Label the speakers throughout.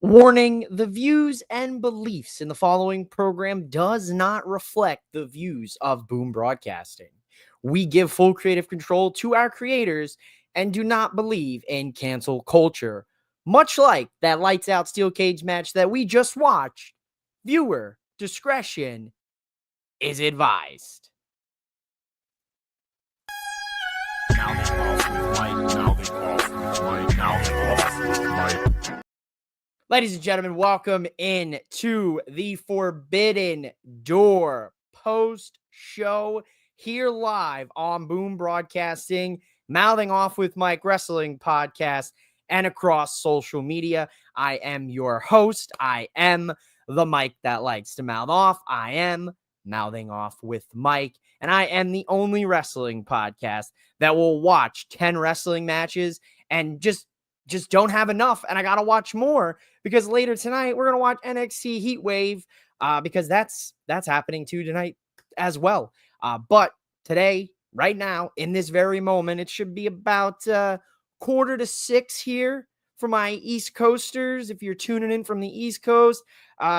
Speaker 1: Warning, the views and beliefs in the following program does not reflect the views of Boom Broadcasting. We give full creative control to our creators and do not believe in cancel culture. Much like that lights out steel cage match that we just watched, viewer discretion is advised. Ladies and gentlemen, welcome in to the Forbidden Door post-show here live on Boom Broadcasting, Mouthing Off with Mike Wrestling Podcast, and across social media. I am your host. I am the Mike that likes to mouth off. I am Mouthing Off with Mike, and I am the only wrestling podcast that will watch 10 wrestling matches and just don't have enough, and I gotta watch more because later tonight we're gonna watch NXT Heat Wave because that's happening too tonight as well. But today, right now, in this very moment, it should be about 5:45 here for my East Coasters. If you're tuning in from the East Coast,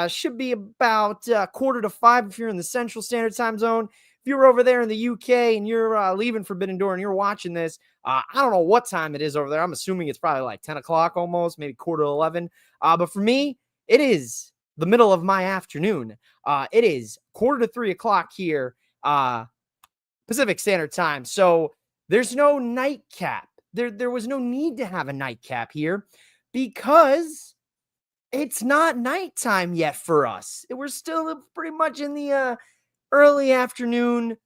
Speaker 1: should be about 4:45 if you're in the Central Standard Time Zone. If you're over there in the UK and you're leaving Forbidden Door and you're watching this, I don't know what time it is over there. I'm assuming it's probably like 10 o'clock almost, maybe 11:15. But for me, it is the middle of my afternoon. It is 2:45 here, Pacific Standard Time. So there's no nightcap. There was no need to have a nightcap here because it's not nighttime yet for us. We're still pretty much in the early afternoon,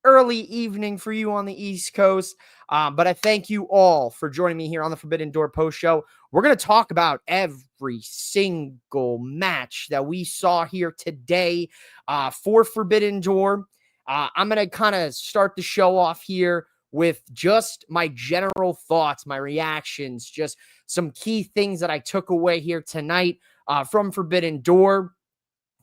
Speaker 1: early evening for you on the East Coast. But I thank you all for joining me here on the Forbidden Door post show. We're going to talk about every single match that we saw here today for Forbidden Door. I'm going to kind of start the show off here with just my general thoughts, my reactions, just some key things that I took away here tonight from Forbidden Door.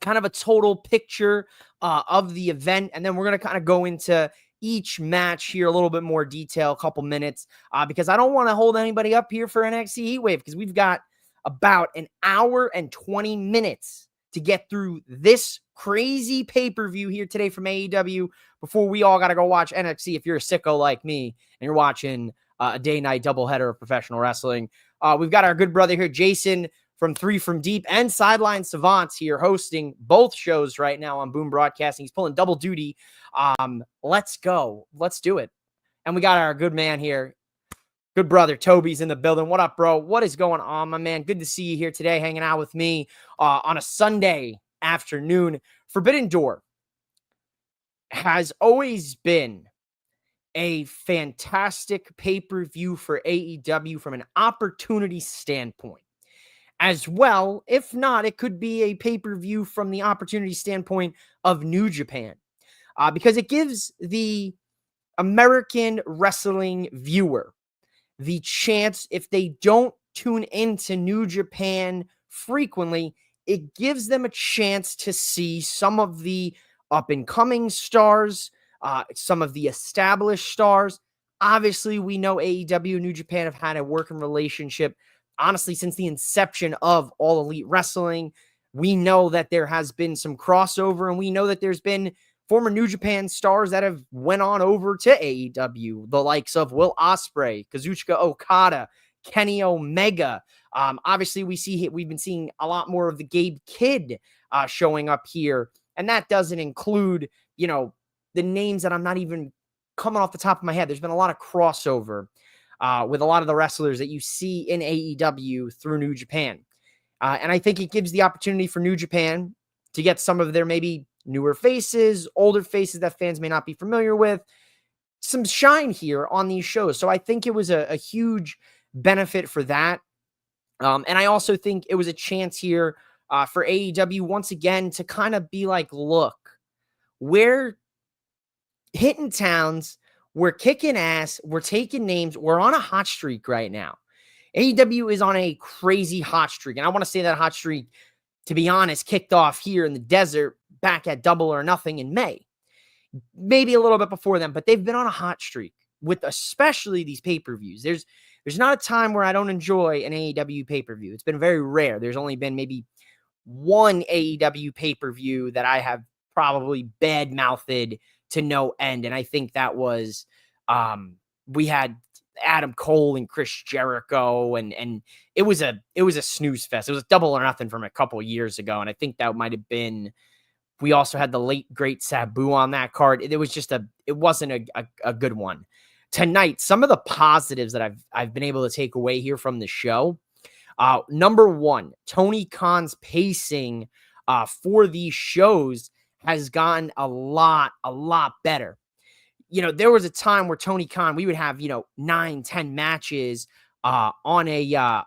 Speaker 1: Kind of a total picture of the event, and then we're going to kind of go into each match here a little bit more detail, a couple minutes, because I don't want to hold anybody up here for NXT Heatwave because we've got about an hour and 20 minutes to get through this crazy pay-per-view here today from AEW before we all got to go watch NXT if you're a sicko like me and you're watching a day-night doubleheader of professional wrestling. We've got our good brother here, Jason, from Three From Deep and Sideline Savants here hosting both shows right now on Boom Broadcasting. He's pulling double duty. Let's go. Let's do it. And we got our good man here. Good brother, Toby's in the building. What up, bro? What is going on, my man? Good to see you here today, hanging out with me on a Sunday afternoon. Forbidden Door has always been a fantastic pay-per-view for AEW from an opportunity standpoint. As well, if not, it could be a pay-per-view from the opportunity standpoint of New Japan, because it gives the American wrestling viewer the chance, if they don't tune into New Japan frequently, it gives them a chance to see some of the up-and-coming stars, some of the established stars. Obviously, we know AEW and New Japan have had a working relationship honestly, since the inception of All Elite Wrestling. We know that there has been some crossover, and we know that there's been former New Japan stars that have went on over to AEW, the likes of Will Ospreay, Kazuchika Okada, Kenny Omega. Obviously, we've been seeing a lot more of the Gabe Kidd showing up here, and that doesn't include, the names that I'm not even coming off the top of my head. There's been a lot of crossover with a lot of the wrestlers that you see in AEW through New Japan. And I think it gives the opportunity for New Japan to get some of their maybe newer faces, older faces that fans may not be familiar with, some shine here on these shows. So I think it was a huge benefit for that. And I also think it was a chance here for AEW once again to kind of be like, look, we're hitting towns, we're kicking ass, we're taking names, we're on a hot streak right now. AEW is on a crazy hot streak. And I want to say that hot streak, to be honest, kicked off here in the desert back at Double or Nothing in May. Maybe a little bit before then, but they've been on a hot streak with especially these pay-per-views. There's not a time where I don't enjoy an AEW pay-per-view. It's been very rare. There's only been maybe one AEW pay-per-view that I have probably bad-mouthed to no end. And I think that was we had Adam Cole and Chris Jericho, and it was a snooze fest. It was a Double or Nothing from a couple years ago. And I think that might have been, we also had the late great Sabu on that card. It was just it wasn't a good one. Tonight, some of the positives that I've been able to take away here from the show. Number one, Tony Khan's pacing for these shows has gotten a lot better. There was a time where Tony Khan, we would have, 9-10 matches on a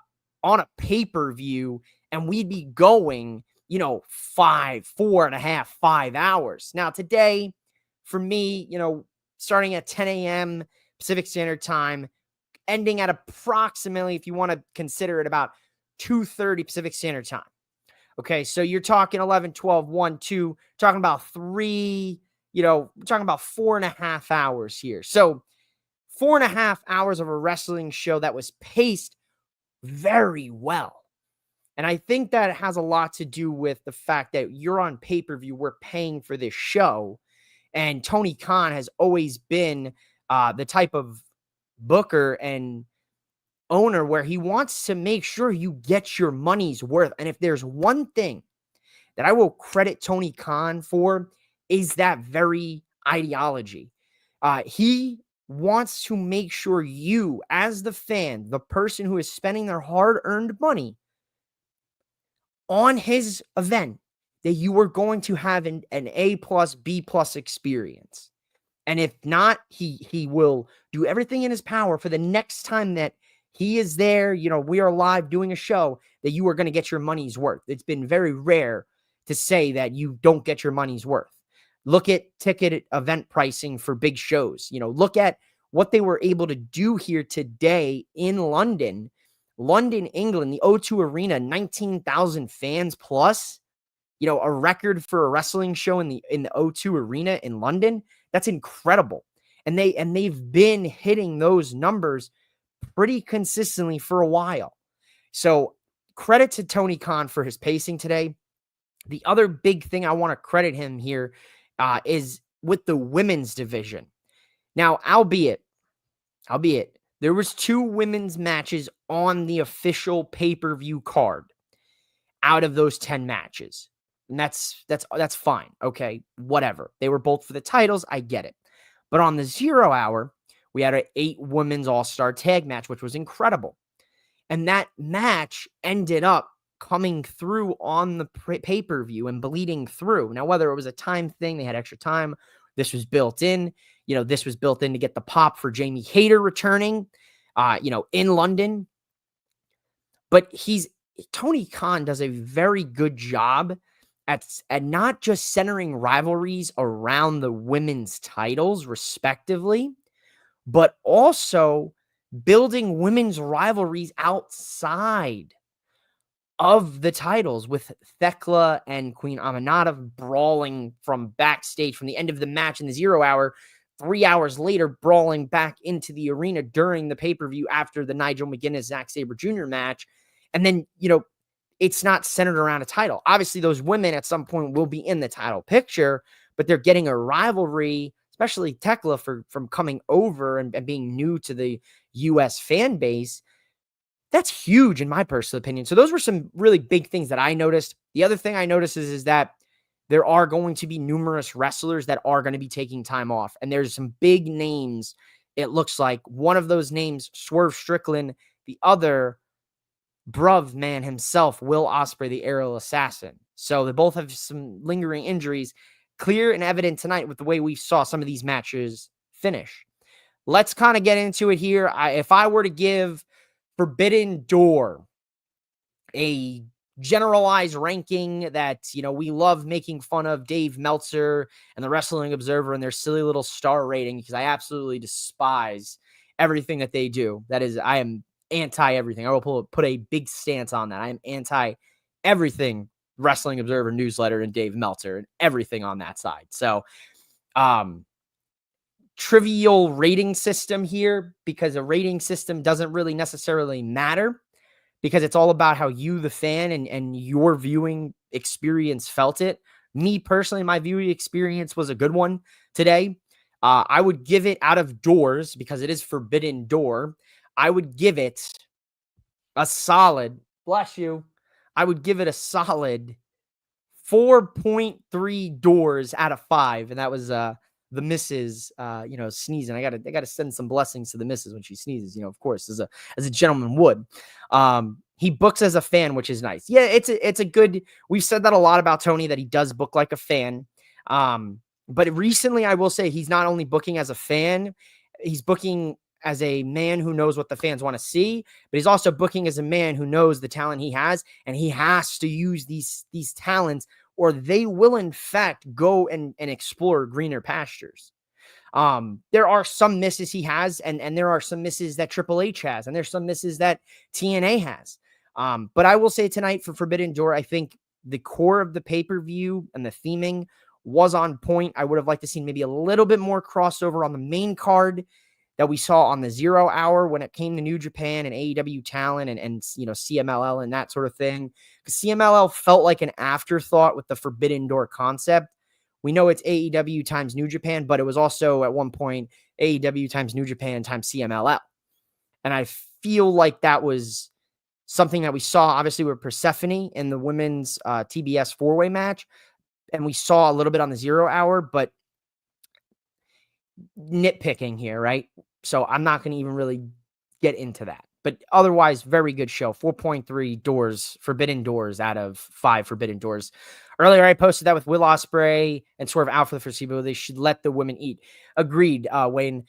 Speaker 1: pay-per-view, and we'd be going, 4.5, 5 hours. Now today, for me, starting at 10 a.m. Pacific Standard Time, ending at approximately, if you want to consider it, about 2:30 Pacific Standard Time. Okay, so you're talking 11, 12, 1, 2, talking about 3, we're talking about 4.5 hours here. So 4.5 hours of a wrestling show that was paced very well. And I think that has a lot to do with the fact that you're on pay-per-view, we're paying for this show. And Tony Khan has always been the type of booker and owner where he wants to make sure you get your money's worth. And if there's one thing that I will credit Tony Khan for, is that very ideology. He wants to make sure you, as the fan, the person who is spending their hard-earned money on his event, that you are going to have an A+, B+ experience. And if not, he will do everything in his power for the next time that he is there, we are live doing a show, that you are going to get your money's worth. It's been very rare to say that you don't get your money's worth. Look at ticket event pricing for big shows. Look at what they were able to do here today in London, England, the O2 Arena, 19,000 fans plus, a record for a wrestling show in the O2 Arena in London. That's incredible. And they've been hitting those numbers pretty consistently for a while. So credit to Tony Khan for his pacing today. The other big thing I want to credit him here is with the women's division. Now, albeit, there was 2 women's matches on the official pay-per-view card out of those 10 matches. And that's fine. Okay, whatever. They were both for the titles. I get it. But on the 0 hour, we had an 8 women's all-star tag match, which was incredible. And that match ended up coming through on the pay-per-view and bleeding through. Now, whether it was a time thing, they had extra time, this was built in. This was built in to get the pop for Jamie Hayter returning, in London. But Tony Khan does a very good job at not just centering rivalries around the women's titles, respectively, but also building women's rivalries outside of the titles, with Thekla and Queen Aminata brawling from backstage from the end of the match in the 0 hour, 3 hours later brawling back into the arena during the pay-per-view after the Nigel McGuinness, Zack Sabre Jr. match. And then, it's not centered around a title. Obviously, those women at some point will be in the title picture, but they're getting a rivalry, especially Thekla from coming over and being new to the U.S. fan base. That's huge in my personal opinion. So those were some really big things that I noticed. The other thing I noticed is that there are going to be numerous wrestlers that are going to be taking time off. And there's some big names. It looks like one of those names, Swerve Strickland, the other, Bruv man himself, Will Ospreay, the Aerial Assassin. So they both have some lingering injuries, clear and evident tonight with the way we saw some of these matches finish. Let's kind of get into it here. If I were to give Forbidden Door a generalized ranking that, we love making fun of Dave Meltzer and the Wrestling Observer and their silly little star rating, because I absolutely despise everything that they do. That is, I am anti everything. I will put a big stance on that. I am anti everything Wrestling Observer newsletter and Dave Meltzer and everything on that side. So, trivial rating system here, because a rating system doesn't really necessarily matter, because it's all about how you, the fan, and your viewing experience felt it. Me personally, my viewing experience was a good one today. I would give it, out of doors, because it is Forbidden Door, I would give it a solid, bless you, I would give it a solid 4.3 doors out of 5. And that was the missus, sneezing. I gotta send some blessings to the missus when she sneezes, of course, as a gentleman would. He books as a fan, which is nice. Yeah, it's a good, we've said that a lot about Tony, that he does book like a fan. But recently, I will say, he's not only booking as a fan, he's booking as a man who knows what the fans want to see, but he's also booking as a man who knows the talent he has, and he has to use these talents, or they will in fact go and explore greener pastures. There are some misses he has, and there are some misses that Triple H has, and there's some misses that TNA has. But I will say tonight for Forbidden Door, I think the core of the pay-per-view and the theming was on point. I would have liked to see maybe a little bit more crossover on the main card that we saw on the 0 hour when it came to New Japan and AEW talent and CMLL and that sort of thing. Because CMLL felt like an afterthought with the Forbidden Door concept. We know it's AEW times New Japan, but it was also at one point AEW times New Japan times CMLL. And I feel like that was something that we saw, obviously, with Persephone in the women's TBS 4-way match. And we saw a little bit on the 0 hour, but nitpicking here, right? So I'm not going to even really get into that. But otherwise, very good show. 4.3 doors, Forbidden Doors out of 5 Forbidden Doors. Earlier, I posted that with Will Ospreay and Swerve out for the foreseeable. They should let the women eat. Agreed, Wayne.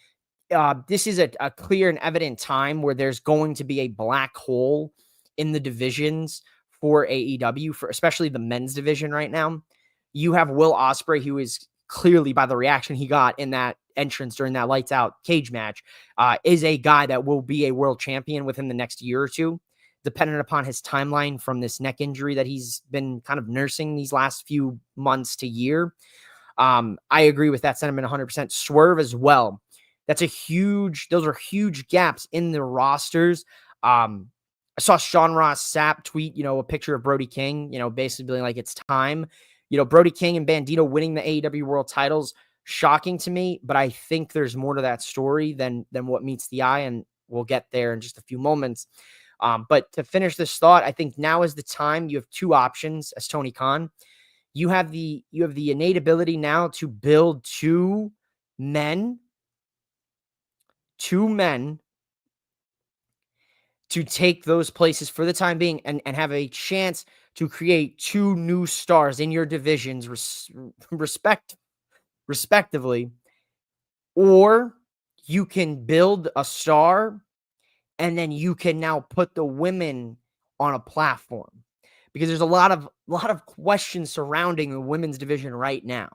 Speaker 1: This is a clear and evident time where there's going to be a black hole in the divisions for AEW, for especially the men's division right now. You have Will Ospreay, who is clearly, by the reaction he got in that entrance during that lights out cage match, is a guy that will be a world champion within the next year or two, dependent upon his timeline from this neck injury that he's been kind of nursing these last few months to year. I agree with that sentiment 100%. Swerve as well. Those are huge gaps in the rosters. I saw Sean Ross Sapp tweet, a picture of Brody King, basically being like, it's time. Brody King and Bandito winning the AEW world titles, shocking to me, but I think there's more to that story than what meets the eye, and we'll get there in just a few moments. But to finish this thought, I think now is the time. You have 2 options as Tony Khan. You have the innate ability now to build two men to take those places for the time being and have a chance to create 2 new stars in your divisions respectively. Or you can build a star and then you can now put the women on a platform, because there's a lot of questions surrounding the women's division right now,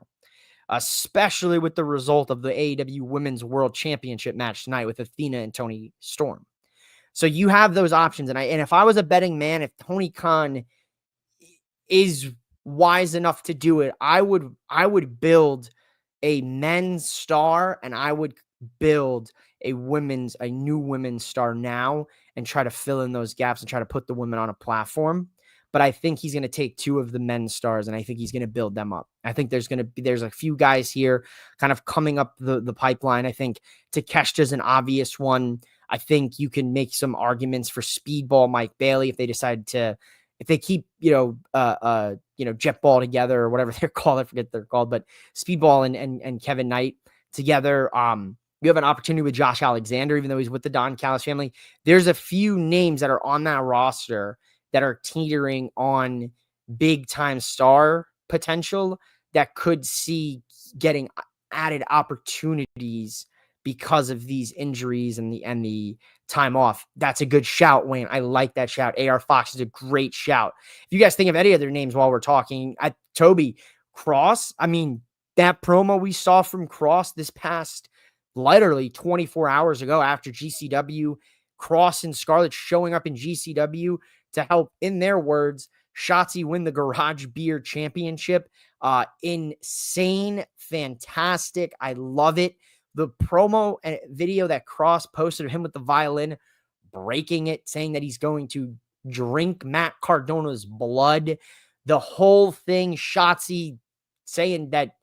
Speaker 1: especially with the result of the AEW Women's World Championship match tonight with Athena and Toni Storm. So you have those options. And if I was a betting man, if Tony Khan is wise enough to do it, I would build a men's star, and I would build a new women's star now and try to fill in those gaps and try to put the women on a platform. But I think he's going to take 2 of the men's stars, and I think he's going to build them up. I think there's a few guys here kind of coming up the pipeline. I think Takeshita's an obvious one. I think you can make some arguments for Speedball Mike Bailey if they keep, Jetball together or whatever they're called. I forget what they're called, but Speedball and Kevin Knight together. You have an opportunity with Josh Alexander, even though he's with the Don Callis family. There's a few names that are on that roster that are teetering on big time star potential that could see getting added opportunities because of these injuries and the time off. That's a good shout, Wayne. I like that shout. AR Fox is a great shout. If you guys think of any other names while we're talking, Toby Cross, that promo we saw from Cross this past literally 24 hours ago after GCW, Cross and Scarlett showing up in GCW to help, in their words, Shotzi win the Garage Beer Championship. Insane, fantastic. I love it. the promo and video that Cross posted of him with the violin, breaking it, saying that he's going to drink Matt Cardona's blood. The whole thing, Shotzi saying that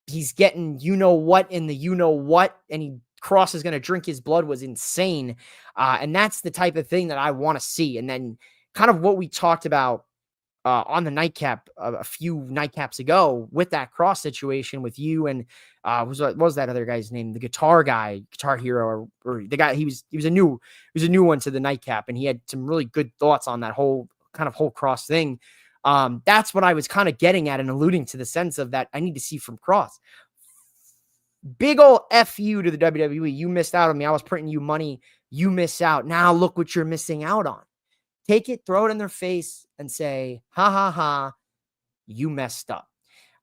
Speaker 1: he's getting you-know-what in the you-know-what, and Cross is going to drink his blood, was insane. And that's the type of thing that I want to see. And then kind of what we talked about on the nightcap a few nightcaps ago with that Cross situation with you and what was that other guy's name? The guitar hero, or the guy, he was a new one to the nightcap, and he had some really good thoughts on that whole Cross thing. That's what I was kind of getting at and alluding to, the sense of that I need to see from Cross. Big old F you to the WWE. You missed out on me. I was printing you money. You miss out. Now look what you're missing out on. Take it, throw it in their face, and say, ha, ha, ha, you messed up.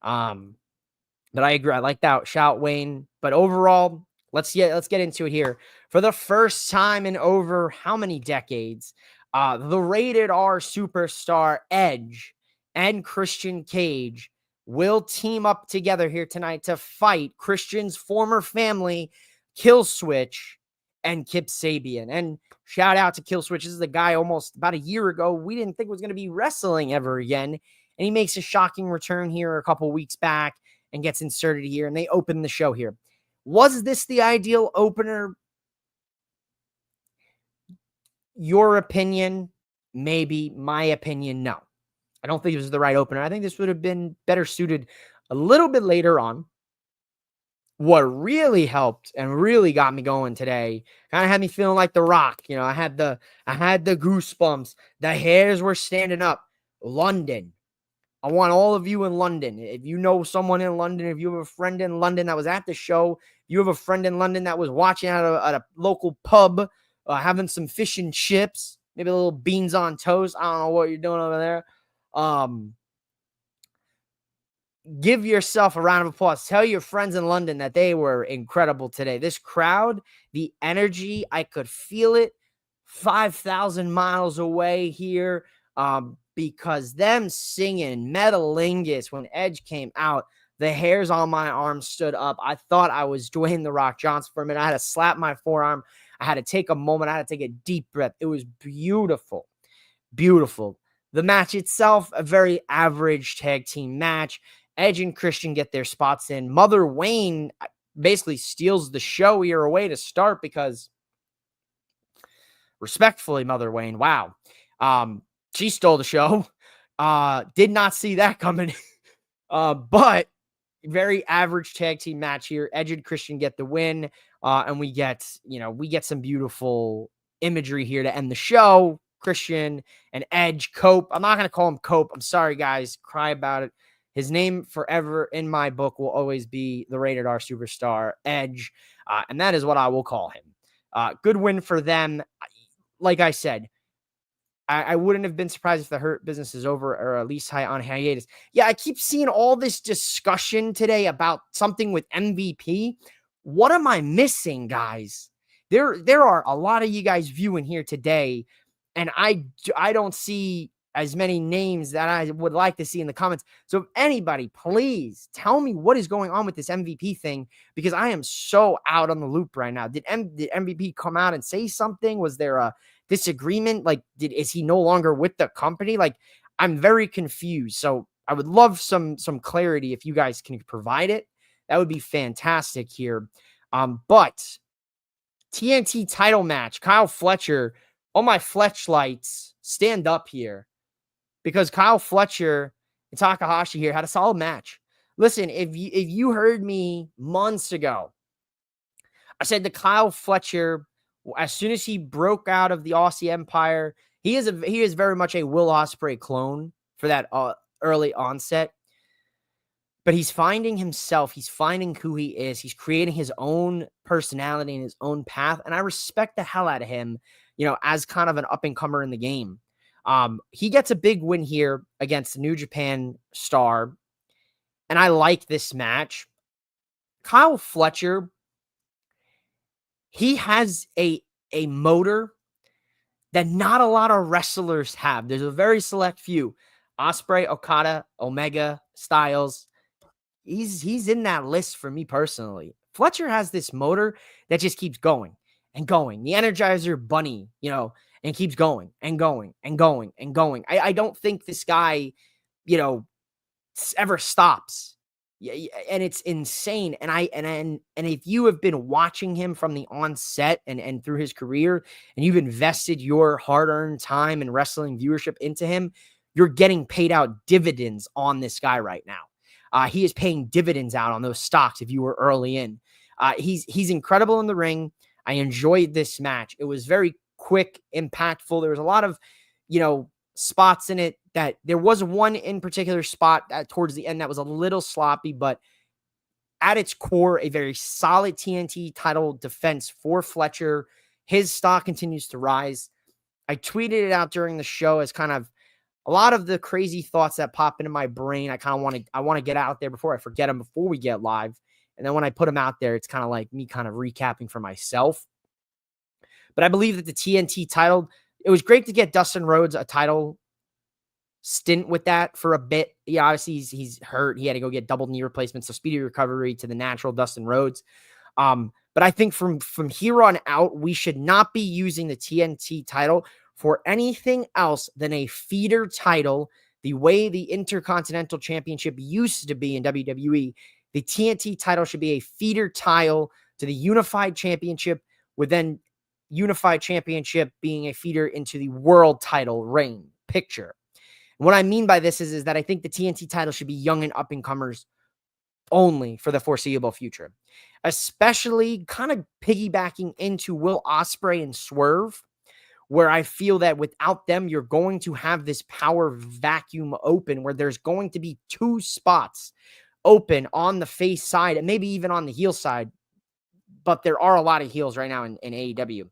Speaker 1: But I agree. I like that shout, Wayne. But overall, let's get into it here. For the first time in over how many decades, the Rated R superstar Edge and Christian Cage will team up together here tonight to fight Christian's former family, Killswitch and Kip Sabian. And shout out to Killswitch. This is the guy almost about a year ago we didn't think was going to be wrestling ever again. And he makes a shocking return here a couple weeks back and gets inserted here, and they open the show here. Was this the ideal opener? Your opinion, maybe. My opinion, no. I don't think it was the right opener. I think this would have been better suited a little bit later on. What really helped and really got me going today, kind of had me feeling like The Rock. You know, I had the goosebumps. The hairs were standing up. London. I want all of you in London. If you know someone in London, if you have a friend in London that was at the show, you have a friend in London that was watching at a local pub, having some fish and chips, maybe a little beans on toast. I don't know what you're doing over there. Give yourself a round of applause. Tell your friends in London that they were incredible today. This crowd, the energy, I could feel it 5,000 miles away here. Because them singing Metalingus when Edge came out, the hairs on my arm stood up. I thought I was Dwayne The Rock Johnson for a minute. I had to slap my forearm. I had to take a moment. I had to take a deep breath. It was beautiful. Beautiful. The match itself, a very average tag team match. Edge and Christian get their spots in. Mother Wayne basically steals the show here away to start because, respectfully, Mother Wayne, wow. She stole the show. Did not see that coming. But very average tag team match here. Edge and Christian get the win. And we get some beautiful imagery here to end the show. Christian and Edge, Cope. I'm not going to call him Cope. I'm sorry, guys. Cry about it. His name forever in my book will always be the Rated R superstar, Edge. And that is what I will call him. Good win for them. Like I said, I wouldn't have been surprised if the Hurt Business is over or at least on hiatus. Yeah, I keep seeing all this discussion today about something with MVP. What am I missing, guys? There are a lot of you guys viewing here today, and I don't see as many names that I would like to see in the comments. So if anybody, please tell me what is going on with this MVP thing, because I am so out on the loop right now. Did MVP come out and say something? Was there a disagreement? Like, is he no longer with the company? Like, I'm very confused. So I would love some clarity if you guys can provide it. That would be fantastic here. But TNT title match, Kyle Fletcher. All my Fletchlights, stand up here, because Kyle Fletcher and Takahashi here had a solid match. Listen, if you heard me months ago, I said that Kyle Fletcher, as soon as he broke out of the Aussie Empire, he is very much a Will Ospreay clone for that early onset. But he's finding himself. He's finding who he is. He's creating his own personality and his own path. And I respect the hell out of him, as kind of an up-and-comer in the game. He gets a big win here against the New Japan star. And I like this match. Kyle Fletcher, he has a motor that not a lot of wrestlers have. There's a very select few. Ospreay, Okada, Omega, Styles. He's in that list for me personally. Fletcher has this motor that just keeps going and going. The Energizer Bunny, and keeps going and going and going and going. I don't think this guy, you know, ever stops. Yeah, and it's insane. And if you have been watching him from the onset and through his career, and you've invested your hard-earned time and wrestling viewership into him, you're getting paid out dividends on this guy right now. He is paying dividends out on those stocks if you were early in. He's incredible in the ring. I enjoyed this match. It was very quick, impactful. There was a lot of, spots in it that there was one in particular spot towards the end that was a little sloppy, but at its core, a very solid TNT title defense for Fletcher. His stock continues to rise. I tweeted it out during the show as kind of a lot of the crazy thoughts that pop into my brain. I want to get out there before I forget them before we get live. And then when I put them out there, it's kind of like me kind of recapping for myself. But I believe that the TNT title, it was great to get Dustin Rhodes a title stint with that for a bit. Yeah, obviously he's hurt. He had to go get double knee replacements, so speedy recovery to the natural Dustin Rhodes. But I think from here on out, we should not be using the TNT title for anything else than a feeder title. The way the Intercontinental Championship used to be in WWE, the TNT title should be a feeder title to the Unified Championship, with then Unified Championship being a feeder into the world title reign picture. And what I mean by this is that I think the TNT title should be young and up-and-comers only for the foreseeable future, especially kind of piggybacking into Will Ospreay and Swerve, where I feel that without them, you're going to have this power vacuum open where there's going to be two spots open on the face side and maybe even on the heel side. But there are a lot of heels right now in AEW.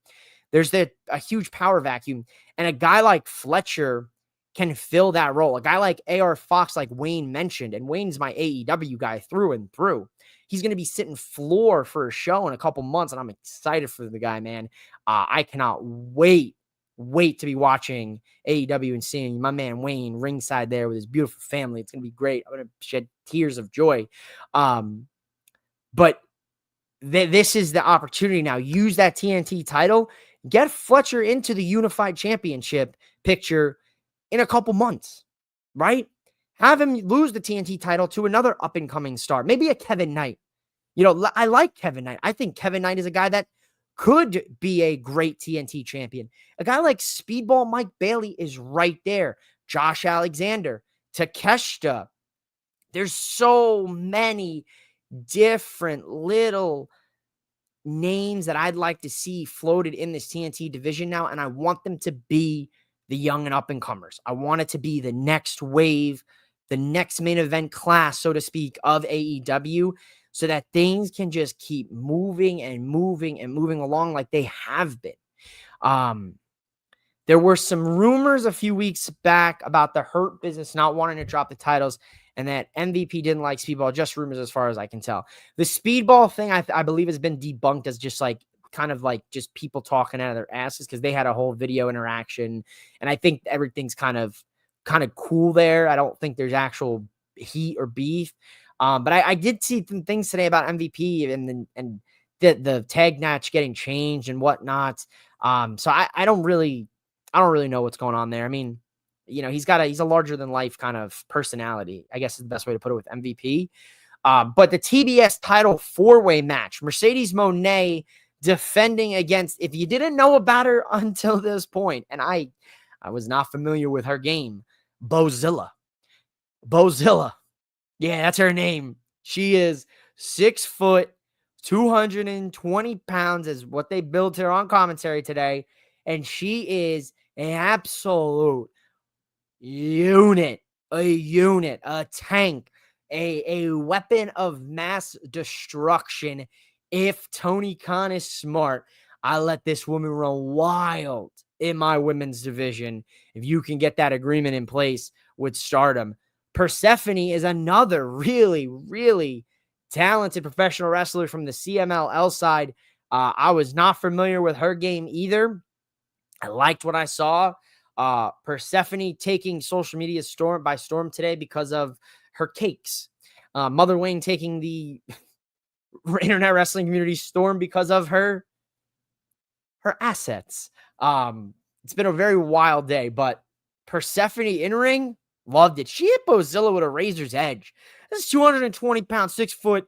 Speaker 1: There's a huge power vacuum, and a guy like Fletcher can fill that role. A guy like AR Fox, like Wayne mentioned, and Wayne's my AEW guy through and through. He's going to be sitting floor for a show in a couple months, and I'm excited for the guy, man. I cannot wait to be watching AEW and seeing my man Wayne ringside there with his beautiful family. It's going to be great. I'm going to shed tears of joy. But this is the opportunity now. Use that TNT title. Get Fletcher into the Unified Championship picture in a couple months, right? Have him lose the TNT title to another up-and-coming star. Maybe a Kevin Knight. I like Kevin Knight. I think Kevin Knight is a guy that could be a great TNT champion. A guy like Speedball Mike Bailey is right there. Josh Alexander, Takeshita. There's so many different little names that I'd like to see floated in this TNT division now, and I want them to be the young and up-and-comers. I want it to be the next wave, the next main event class, so to speak, of AEW, so that things can just keep moving and moving and moving along like they have been. There were some rumors a few weeks back about the Hurt Business not wanting to drop the titles, and that MVP didn't like Speedball. Just rumors as far as I can tell. The Speedball thing, I believe, has been debunked as just like kind of like just people talking out of their asses, because they had a whole video interaction, and I think everything's kind of cool there. I don't think there's actual heat or beef. But I did see some things today about MVP and the tag match getting changed and whatnot. So I don't really know what's going on there. I mean, he's a larger than life kind of personality, I guess is the best way to put it with MVP. But the TBS title 4-way match, Mercedes Moné defending against, if you didn't know about her until this point, and I was not familiar with her game, Bozilla. Yeah, that's her name. She is 6 foot, 220 pounds is what they billed her on commentary today. And she is an absolute unit, a tank, a weapon of mass destruction. If Tony Khan is smart, I let this woman run wild in my women's division. If you can get that agreement in place with Stardom. Persephone is another really, really talented professional wrestler from the CMLL side. I was not familiar with her game either. I liked what I saw. Persephone taking social media by storm today because of her cakes. Mother Wayne taking the internet wrestling community storm because of her assets. It's been a very wild day, but Persephone in ring, loved it. She hit Bozilla with a razor's edge. This is 220 pound, 6 foot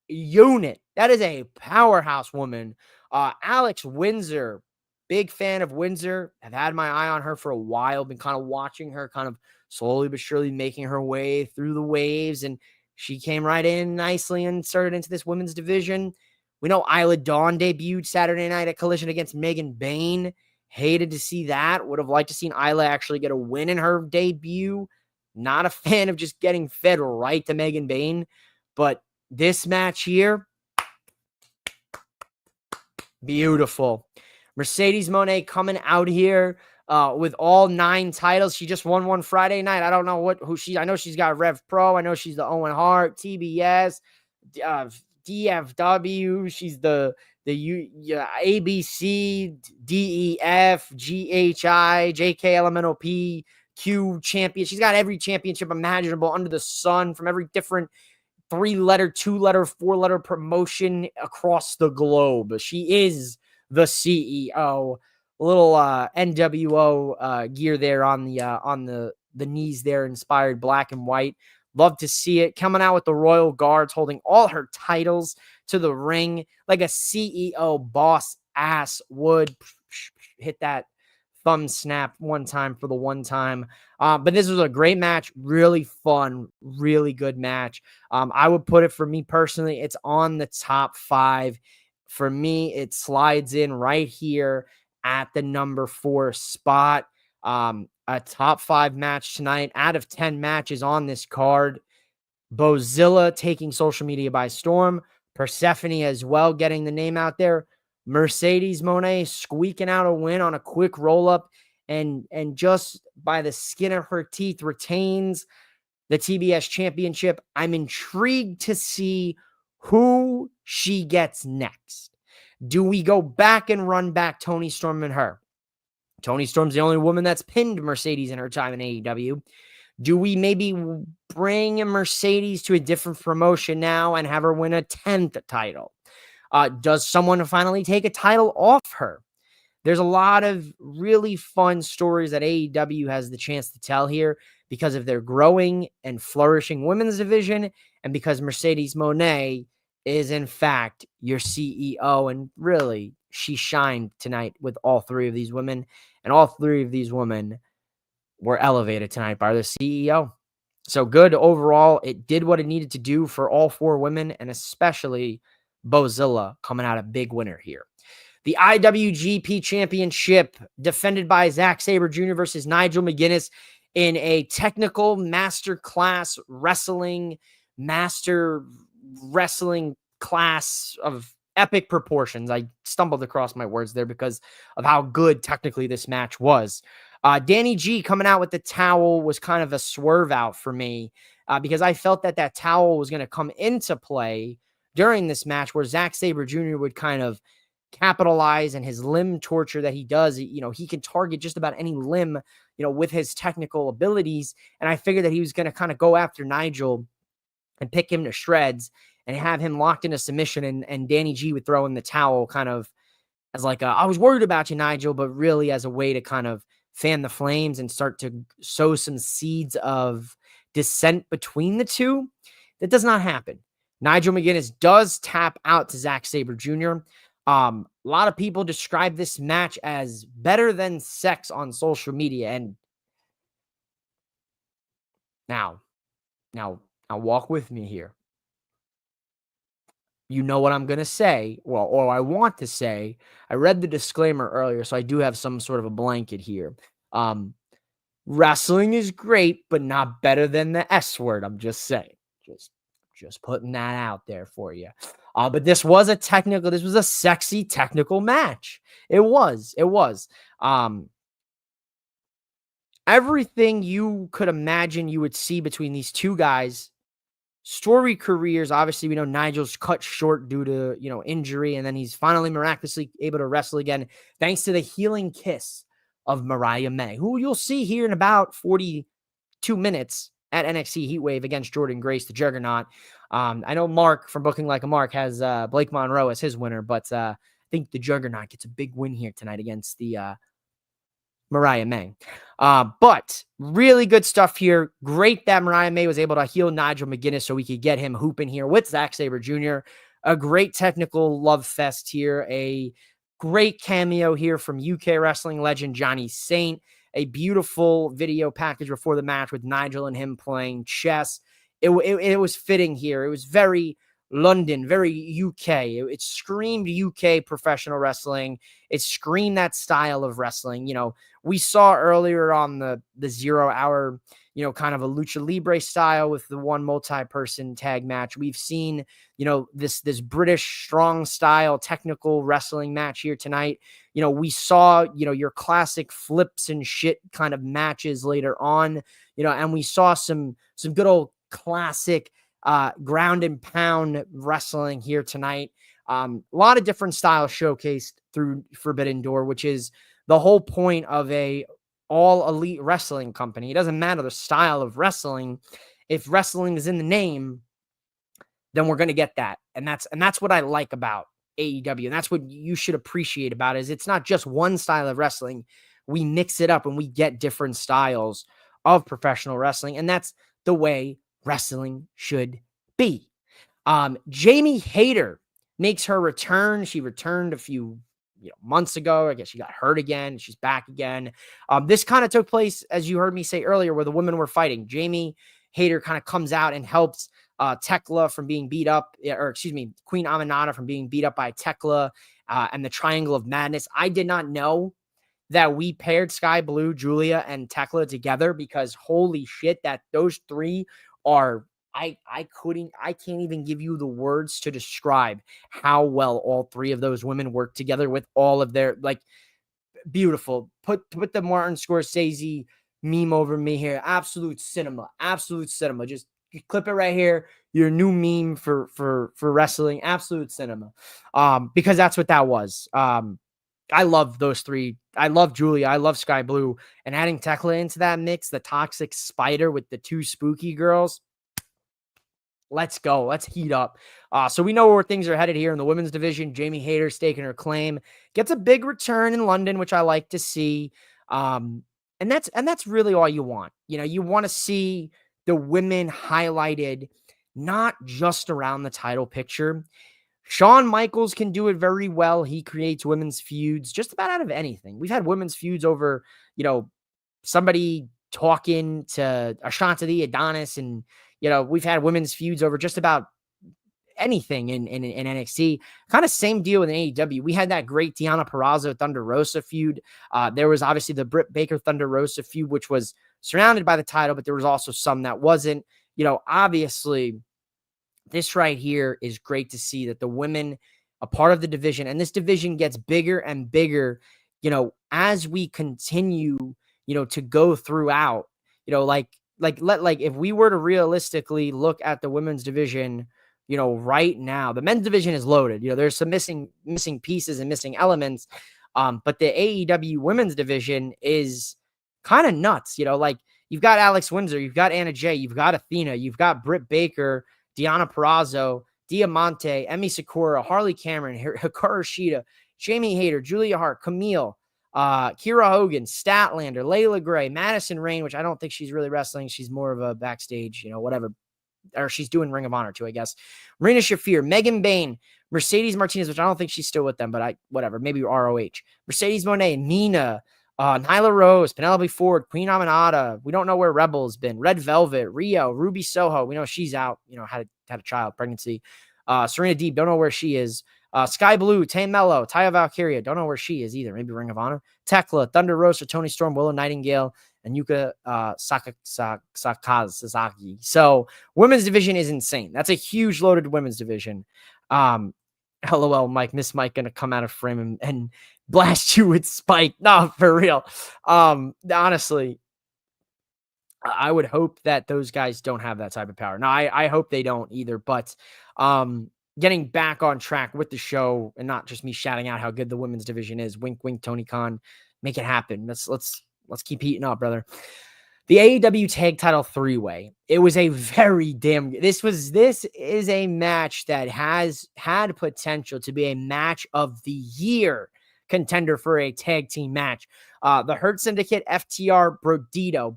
Speaker 1: unit. That is a powerhouse woman. Alex Windsor, big fan of Windsor. I've had my eye on her for a while, been kind of watching her kind of slowly but surely making her way through the waves. And she came right in nicely and started into this women's division. We know Isla Dawn debuted Saturday night at Collision against Megan Bayne. Hated to see that. Would have liked to seen Isla actually get a win in her debut. Not a fan of just getting fed right to Megan Bayne. But this match here, beautiful. Mercedes Moné coming out here with all 9 titles. She just won one Friday night. I don't know I know she's got Rev Pro. I know she's the Owen Hart, TBS, DFW. She's the ABC, DEF, GHI, JKLMNOP, Q champion. She's got every championship imaginable under the sun from every different 3-letter, 2-letter, 4-letter promotion across the globe. She is the CEO. A little NWO gear there on the knees there, inspired black and white. Love to see it. Coming out with the Royal Guards, holding all her titles to the ring like a CEO boss ass would. Hit that thumb snap one time for the one time. But this was a great match. Really fun. Really good match. I would put it, for me personally, it's on the top 5. For me, it slides in right here at the number 4 spot. A top 5 match tonight out of 10 matches on this card. Bozilla taking social media by storm. Persephone as well, getting the name out there. Mercedes Moné squeaking out a win on a quick roll-up and just by the skin of her teeth retains the TBS championship. I'm intrigued to see who she gets next. Do we go back and run back Toni Storm and her? Toni Storm's the only woman that's pinned Mercedes in her time in AEW. Do we maybe bring Mercedes to a different promotion now and have her win a 10th title? Does someone finally take a title off her? There's a lot of really fun stories that AEW has the chance to tell here because of their growing and flourishing women's division and because Mercedes Moné is, in fact, your CEO. And really, she shined tonight with all 3 of these women. And all 3 of these women were elevated tonight by the CEO. So good overall. It did what it needed to do for all 4 women, and especially Bozilla coming out a big winner here. The IWGP Championship defended by Zack Sabre Jr. versus Nigel McGuinness in a technical master class of epic proportions. I stumbled across my words there because of how good technically this match was. Danny G coming out with the towel was kind of a swerve out for me because I felt that towel was going to come into play during this match where Zack Sabre Jr. would kind of capitalize, and his limb torture that he does, he can target just about any limb, with his technical abilities. And I figured that he was going to kind of go after Nigel and pick him to shreds and have him locked into submission. And Danny G would throw in the towel kind of as like, I was worried about you, Nigel, but really as a way to kind of fan the flames and start to sow some seeds of dissent between the two. That does not happen. Nigel McGuinness does tap out to Zack Sabre Jr. A lot of people describe this match as better than sex on social media. And now walk with me here. You know what I'm going to say, or I want to say. I read the disclaimer earlier, so I do have some sort of a blanket here. Wrestling is great, but not better than the S word. I'm just saying. Just putting that out there for you. But this was a sexy technical match. It was. Everything you could imagine you would see between these two guys. Story careers, obviously, we know Nigel's cut short due to, injury, and then he's finally miraculously able to wrestle again thanks to the healing kiss of Mariah May, who you'll see here in about 42 minutes at NXT Heatwave against Jordan Grace, the Juggernaut. I know Mark from Booking Like a Mark has Blake Monroe as his winner, but I think the Juggernaut gets a big win here tonight against the Mariah May. But really good stuff here. Great that Mariah May was able to heal Nigel McGuinness so we could get him hooping here with Zack Sabre Jr. A great technical love fest here. A great cameo here from UK wrestling legend Johnny Saint. A beautiful video package before the match with Nigel and him playing chess. It was fitting here. It was very London, very UK. It screamed UK professional wrestling. It screamed that style of wrestling. You know, we saw earlier on the 0 hour, you know, kind of a lucha libre style with the one multi-person tag match. We've seen, you know, this British strong style technical wrestling match here tonight. You know, we saw, you know, your classic flips and shit kind of matches later on, you know, and we saw some good old classic ground and pound wrestling here tonight. A lot of different styles showcased through Forbidden Door, which is the whole point of a all elite wrestling company. It doesn't matter the style of wrestling. If wrestling is in the name, then we're going to get that. And that's what I like about AEW. And that's what you should appreciate about it, is it's not just one style of wrestling. We mix it up and we get different styles of professional wrestling. And that's the way wrestling should be. Jamie Hayter makes her return. She returned a few months ago. I guess she got hurt again. She's back again. This kind of took place, as you heard me say earlier, where the women were fighting. Jamie Hayter kind of comes out and helps Tekla from being beat up, or excuse me, Queen Aminata from being beat up by Tekla and the Triangle of Madness. I did not know that we paired Sky Blue, Julia, and Tekla together, because holy shit, that those three are, I can't even give you the words to describe how well all three of those women work together with all of their, like, beautiful. Put the Martin Scorsese meme over me here. Absolute cinema. Just clip it right here. Your new meme for wrestling. Absolute cinema. Because that's what that was. I love those three. I love Julia. I love Sky Blue. And adding Tekla into that mix, the toxic spider with the two spooky girls. Let's go. Let's heat up. So we know where things are headed here in the women's division. Jamie Hayter staking her claim. Gets a big return in London, which I like to see. And that's really all you want. You know, you want to see the women highlighted, not just around the title picture. Shawn Michaels can do it very well. He creates women's feuds just about out of anything. We've had women's feuds over, you know, somebody talking to Ashante the Adonis, and, you know, we've had women's feuds over just about anything in NXT. Kind of same deal with AEW. We had that great Deonna Purrazzo Thunder Rosa feud. There was obviously the Britt Baker Thunder Rosa feud, which was surrounded by the title, but there was also some that wasn't. You know, obviously, this right here is great to see that the women, a part of the division, and this division gets bigger and bigger, you know, as we continue, you know, to go throughout, you know, like if we were to realistically look at the women's division, you know, right now, the men's division is loaded. You know, there's some missing pieces and missing elements. But the AEW women's division is kind of nuts. You know, like, you've got Alex Windsor, you've got Anna Jay, you've got Athena, you've got Britt Baker, Deonna Purrazzo, Diamante, Emi Sakura, Harley Cameron, Hikaru Shida, Jamie Hayter, Julia Hart, Camille, Kiera Hogan, Statlander, Layla Gray, Madison Rayne, which I don't think she's really wrestling. She's more of a backstage, you know, whatever. Or she's doing Ring of Honor too, I guess. Marina Shafir, Megan Bain, Mercedes Martinez, which I don't think she's still with them, but whatever, maybe ROH. Mercedes Moné, Nina, Nyla Rose, Penelope Ford, Queen Aminata. We don't know where Rebel's been. Red Velvet, Rio, Ruby Soho. We know she's out, you know, had a child, pregnancy. Serena Deeb, don't know where she is. Sky Blue, Tay Mello, Taya Valkyria, don't know where she is either. Maybe Ring of Honor. Tekla, Thunder Rosa, Tony Storm, Willow Nightingale, and Yuka Sasaki. So women's division is insane. That's a huge loaded women's division. LOL, Mike, Miss Mike gonna come out of frame and blast you with Spike. No, for real. Honestly, I would hope that those guys don't have that type of power. Now, I hope they don't either, but getting back on track with the show and not just me shouting out how good the women's division is. Wink, wink, Tony Khan, make it happen. Let's keep heating up, brother. The AEW tag title three-way. It was a very this is a match that has had potential to be a match of the year contender for a tag team match. The Hurt Syndicate, FTR,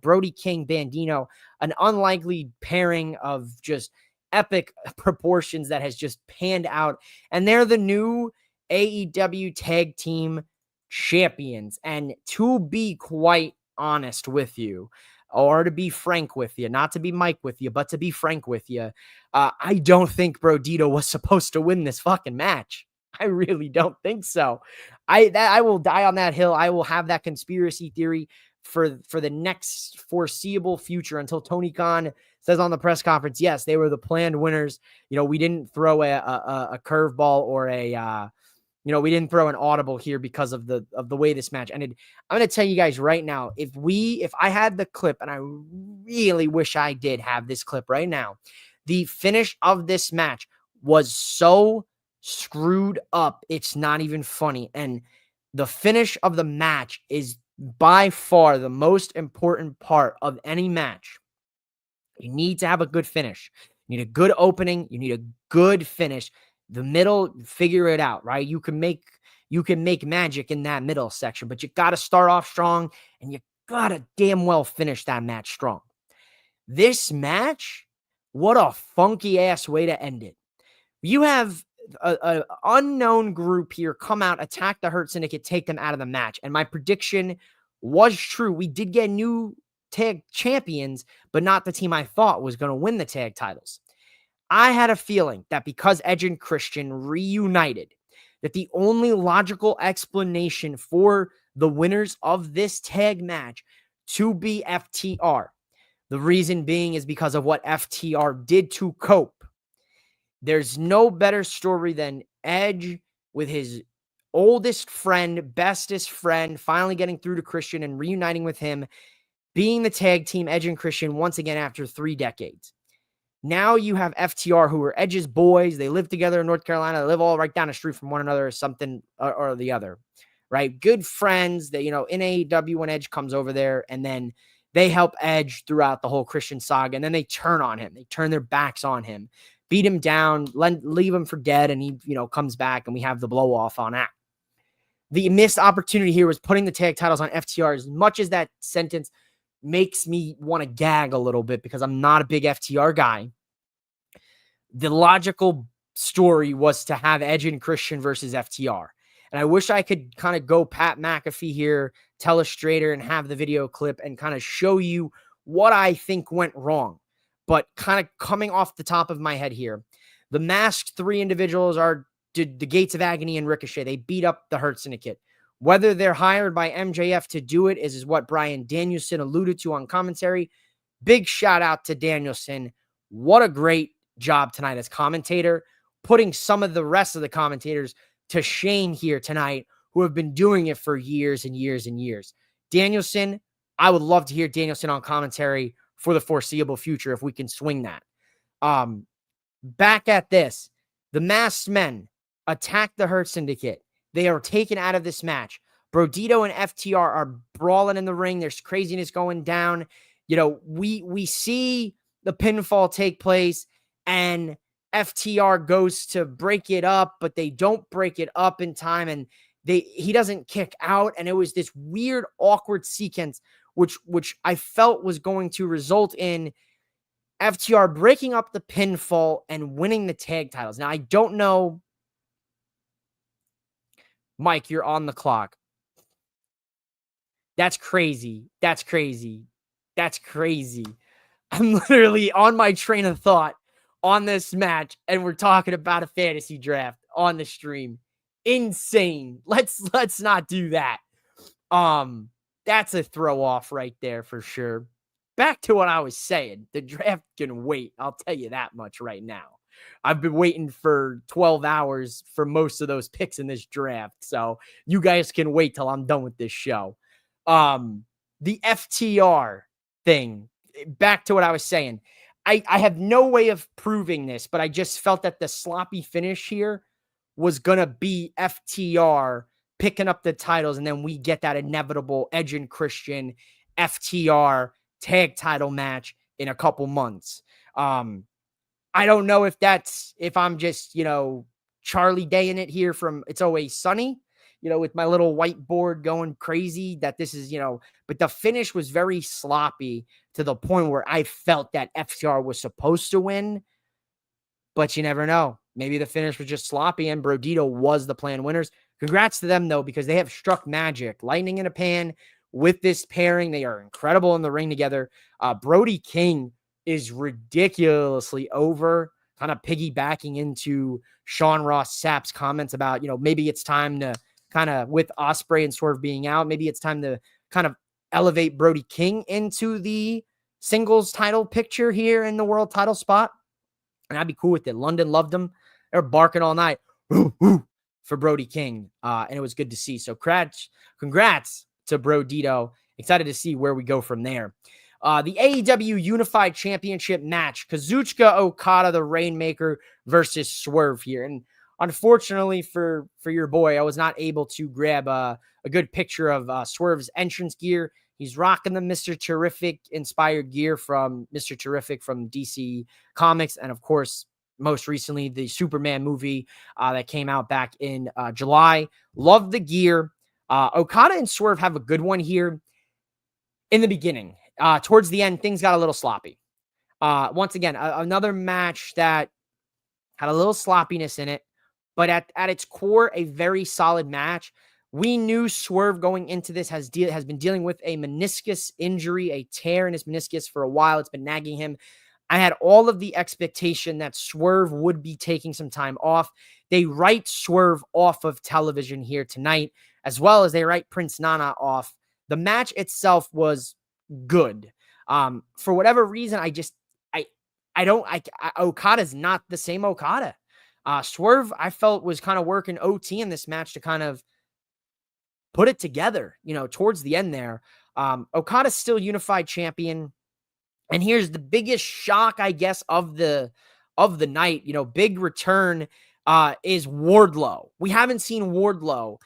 Speaker 1: Brody King, Bandino, an unlikely pairing of just epic proportions that has just panned out. And they're the new AEW tag team champions. And to be quite honest with you, or to be frank with you, not to be Mike with you, but to be frank with you, I don't think Brodito was supposed to win this fucking match. I really don't think so. I will die on that hill. I will have that conspiracy theory for the next foreseeable future until Tony Khan says on the press conference, yes, they were the planned winners. We didn't throw a curveball or we didn't throw an audible here because of the way this match ended. I'm going to tell you guys right now, if I had the clip, and I really wish I did have this clip right now, the finish of this match was so screwed up, it's not even funny. And the finish of the match is by far the most important part of any match. You need to have a good finish. You need a good opening. You need a good finish. The middle, figure it out, right? You can make magic in that middle section, but you got to start off strong and you got to damn well finish that match strong. This match, what a funky ass way to end it. You have a unknown group here come out, attack the Hurt Syndicate, take them out of the match. And my prediction was true. We did get new tag champions, but not the team I thought was going to win the tag titles. I had a feeling that because Edge and Christian reunited, that the only logical explanation for the winners of this tag match to be FTR. The reason being is because of what FTR did to Cope. There's no better story than Edge with his oldest friend, bestest friend, finally getting through to Christian and reuniting with him, being the tag team Edge and Christian once again after 3 decades. Now you have FTR, who are Edge's boys. They live together in North Carolina. They live all right down the street from one another or something or the other, right? Good friends that, in AEW when Edge comes over there, and then they help Edge throughout the whole Christian saga, and then they turn on him. They turn their backs on him, beat him down, leave him for dead, and he, comes back, and we have the blow-off on that. The missed opportunity here was putting the tag titles on FTR. As much as that sentence makes me want to gag a little bit because I'm not a big FTR guy, the logical story was to have Edge and Christian versus FTR. And I wish I could kind of go Pat McAfee here, telestrator, and have the video clip and kind of show you what I think went wrong. But kind of coming off the top of my head here, the masked 3 individuals are the Gates of Agony and Ricochet. They beat up the Hurt Syndicate. Whether they're hired by MJF to do it is what Bryan Danielson alluded to on commentary. Big shout out to Danielson. What a great job tonight as commentator, putting some of the rest of the commentators to shame here tonight who have been doing it for years and years and years. Danielson, I would love to hear Danielson on commentary for the foreseeable future if we can swing that. Back at this, the Masked Men attack the Hurt Syndicate. They are taken out of this match. Brodito and FTR are brawling in the ring. There's craziness going down. We see the pinfall take place, and FTR goes to break it up, but they don't break it up in time, and he doesn't kick out, and it was this weird, awkward sequence, which I felt was going to result in FTR breaking up the pinfall and winning the tag titles. Now, I don't know. Mike, you're on the clock. That's crazy. That's crazy. That's crazy. I'm literally on my train of thought on this match, and we're talking about a fantasy draft on the stream. Insane. Let's not do that. That's a throw off right there for sure. Back to what I was saying. The draft can wait. I'll tell you that much right now. I've been waiting for 12 hours for most of those picks in this draft. So you guys can wait till I'm done with this show. The FTR thing, back to what I was saying. I have no way of proving this, but I just felt that the sloppy finish here was going to be FTR picking up the titles, and then we get that inevitable Edge and Christian FTR tag title match in a couple months. I don't know if I'm just, Charlie Day in it here from It's Always Sunny, with my little whiteboard going crazy that this is, but the finish was very sloppy to the point where I felt that FTR was supposed to win, but you never know. Maybe the finish was just sloppy and Brodito was the planned winners. Congrats to them, though, because they have struck magic. Lightning in a pan with this pairing. They are incredible in the ring together. Brody King is ridiculously over, kind of piggybacking into Sean Ross Sapp's comments about, maybe it's time to kind of, with Ospreay and Swerve being out, maybe it's time to kind of elevate Brody King into the singles title picture here in the world title spot. And I'd be cool with it. London loved him. They're barking all night for Brody King. And it was good to see. So congrats to Brodito. Excited to see where we go from there. The AEW Unified Championship match. Kazuchika Okada, the Rainmaker, versus Swerve here. And unfortunately for your boy, I was not able to grab a good picture of Swerve's entrance gear. He's rocking the Mr. Terrific inspired gear from Mr. Terrific from DC Comics. And of course, most recently, the Superman movie that came out back in July. Love the gear. Okada and Swerve have a good one here in the beginning. Towards the end, things got a little sloppy. Once again, another match that had a little sloppiness in it, but at its core, a very solid match. We knew Swerve going into this has been dealing with a meniscus injury, a tear in his meniscus for a while. It's been nagging him. I had all of the expectation that Swerve would be taking some time off. They write Swerve off of television here tonight, as well as they write Prince Nana off. The match itself was good. For whatever reason, Okada's not the same Okada. Swerve, I felt, was kind of working OT in this match to kind of put it together, towards the end there. Okada's still unified champion. And here's the biggest shock, I guess, of the night. Big return is Wardlow. We haven't seen Wardlow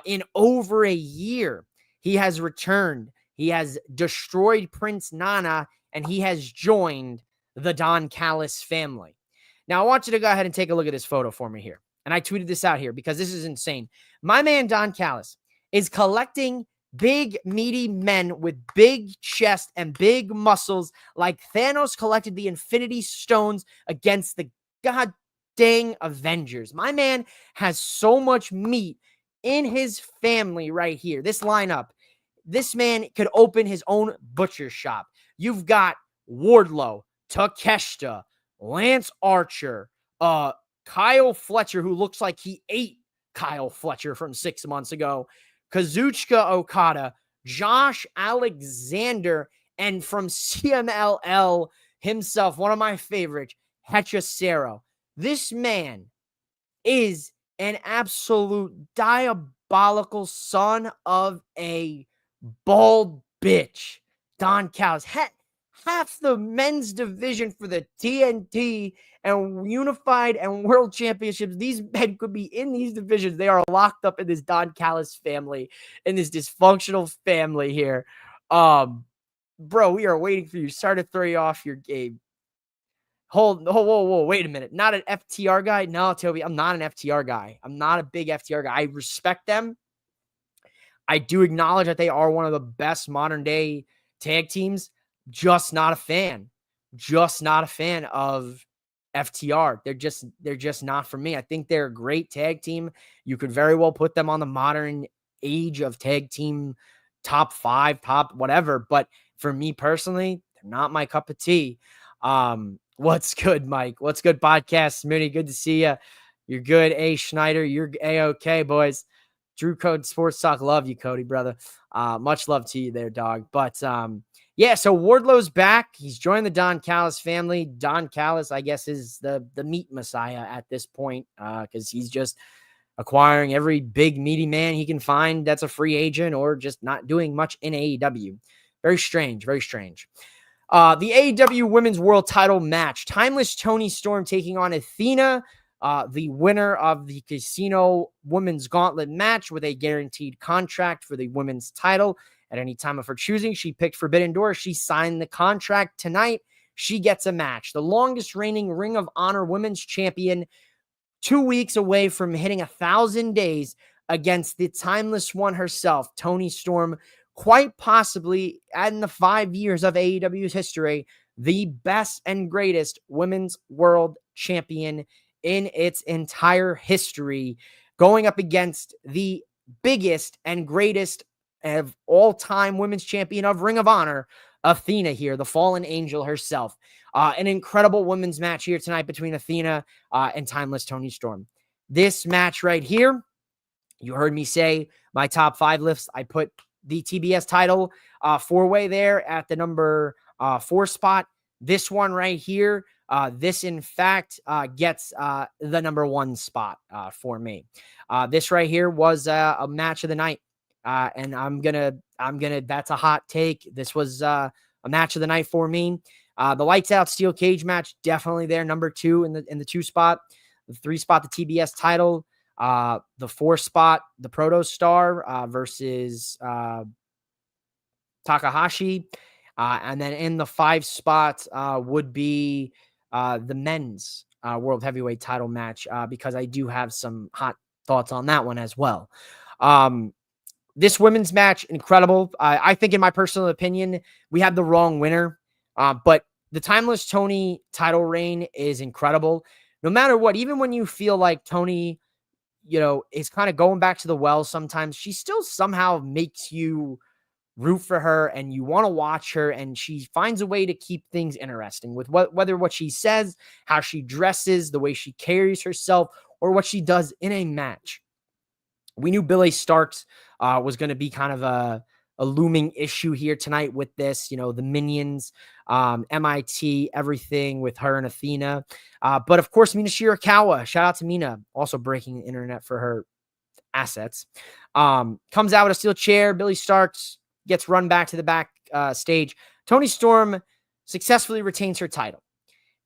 Speaker 1: in over a year. He has returned. He has destroyed Prince Nana, and he has joined the Don Callis family. Now, I want you to go ahead and take a look at this photo for me here. And I tweeted this out here because this is insane. My man, Don Callis, is collecting big, meaty men with big chest and big muscles like Thanos collected the Infinity Stones against the god dang Avengers. My man has so much meat in his family right here. This lineup, this man could open his own butcher shop. You've got Wardlow, Takeshita, Lance Archer, Kyle Fletcher, who looks like he ate Kyle Fletcher from 6 months ago, Kazuchika Okada, Josh Alexander, and from CMLL himself, one of my favorites, Hechicero. This man is an absolute diabolical son of a bald bitch. Don Callis. Half the men's division for the TNT and Unified and World Championships. These men could be in these divisions. They are locked up in this Don Callis family, in this dysfunctional family here. Bro, we are waiting for you. Start to throw off your game. Whoa, wait a minute. Not an FTR guy? No, Toby, I'm not an FTR guy. I'm not a big FTR guy. I respect them. I do acknowledge that they are one of the best modern day tag teams. Just not a fan. Just not a fan of FTR. They're just not for me. I think they're a great tag team. You could very well put them on the modern age of tag team top 5, top whatever. But for me personally, they're not my cup of tea. What's good, Mike? What's good, podcast? Smitty, good to see you. You're good, A. Schneider. You're A-OK, boys. Drew Code Sports Talk. Love you, Cody, brother. Much love to you there, dog. But yeah, so Wardlow's back. He's joined the Don Callis family. Don Callis, I guess, is the meat messiah at this point because he's just acquiring every big meaty man he can find that's a free agent or just not doing much in AEW. Very strange, very strange. The AEW Women's World Title match. Timeless Toni Storm taking on Athena, the winner of the Casino Women's Gauntlet match with a guaranteed contract for the women's title. at any time of her choosing. She picked Forbidden Door. She signed the contract tonight. She gets a match. The longest reigning Ring of Honor Women's Champion, 2 weeks away from hitting 1,000 days against the timeless one herself, Toni Storm, quite possibly in the 5 years of AEW's history, the best and greatest women's world champion in its entire history, going up against the biggest and greatest of all-time women's champion of Ring of Honor, Athena here, the fallen angel herself. An incredible women's match here tonight between Athena and timeless Toni Storm. This match right here, you heard me say my top 5 lists. I put the TBS title 4-way there at the number 4 spot. This one right here, this in fact gets the number 1 spot for me. This right here was a match of the night. And I'm gonna, that's a hot take. This was a match of the night for me. The lights out steel cage match, definitely there. Number 2 in the 2 spot, the 3 spot, the TBS title, the 4 spot, the Proto Star versus Takahashi. And then in the 5 spot would be the men's world heavyweight title match, because I do have some hot thoughts on that one as well. This women's match, incredible. I think, in my personal opinion, we had the wrong winner. But the timeless Toni title reign is incredible. No matter what, even when you feel like Toni, is kind of going back to the well sometimes, she still somehow makes you root for her and you want to watch her, and she finds a way to keep things interesting with whether what she says, how she dresses, the way she carries herself, or what she does in a match. We knew Billie Starkz was going to be kind of a looming issue here tonight with this, the minions, MIT, everything with her and Athena. But of course, Mina Shirakawa, shout out to Mina, also breaking the internet for her assets. Comes out with a steel chair. Billie Starkz gets run back to the back stage. Toni Storm successfully retains her title.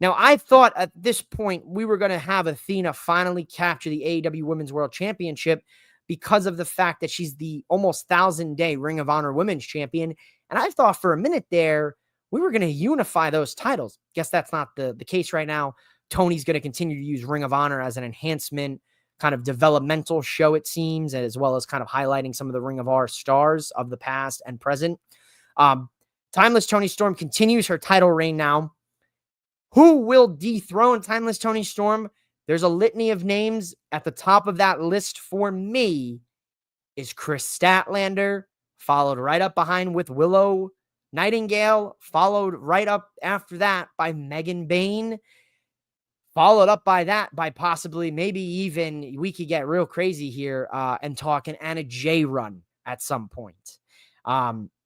Speaker 1: Now, I thought at this point we were going to have Athena finally capture the AEW Women's World Championship, because of the fact that she's the almost 1,000-day Ring of Honor Women's Champion. And I thought for a minute there, we were going to unify those titles. Guess that's not the case right now. Toni's going to continue to use Ring of Honor as an enhancement, kind of developmental show, it seems, as well as kind of highlighting some of the Ring of Honor stars of the past and present. Timeless Toni Storm continues her title reign now. Who will dethrone Timeless Toni Storm? There's a litany of names. At the top of that list for me is Chris Statlander, followed right up behind with Willow Nightingale, followed right up after that by Megan Bayne, followed up by that by possibly, maybe even, we could get real crazy here and talk an Anna Jay run at some point.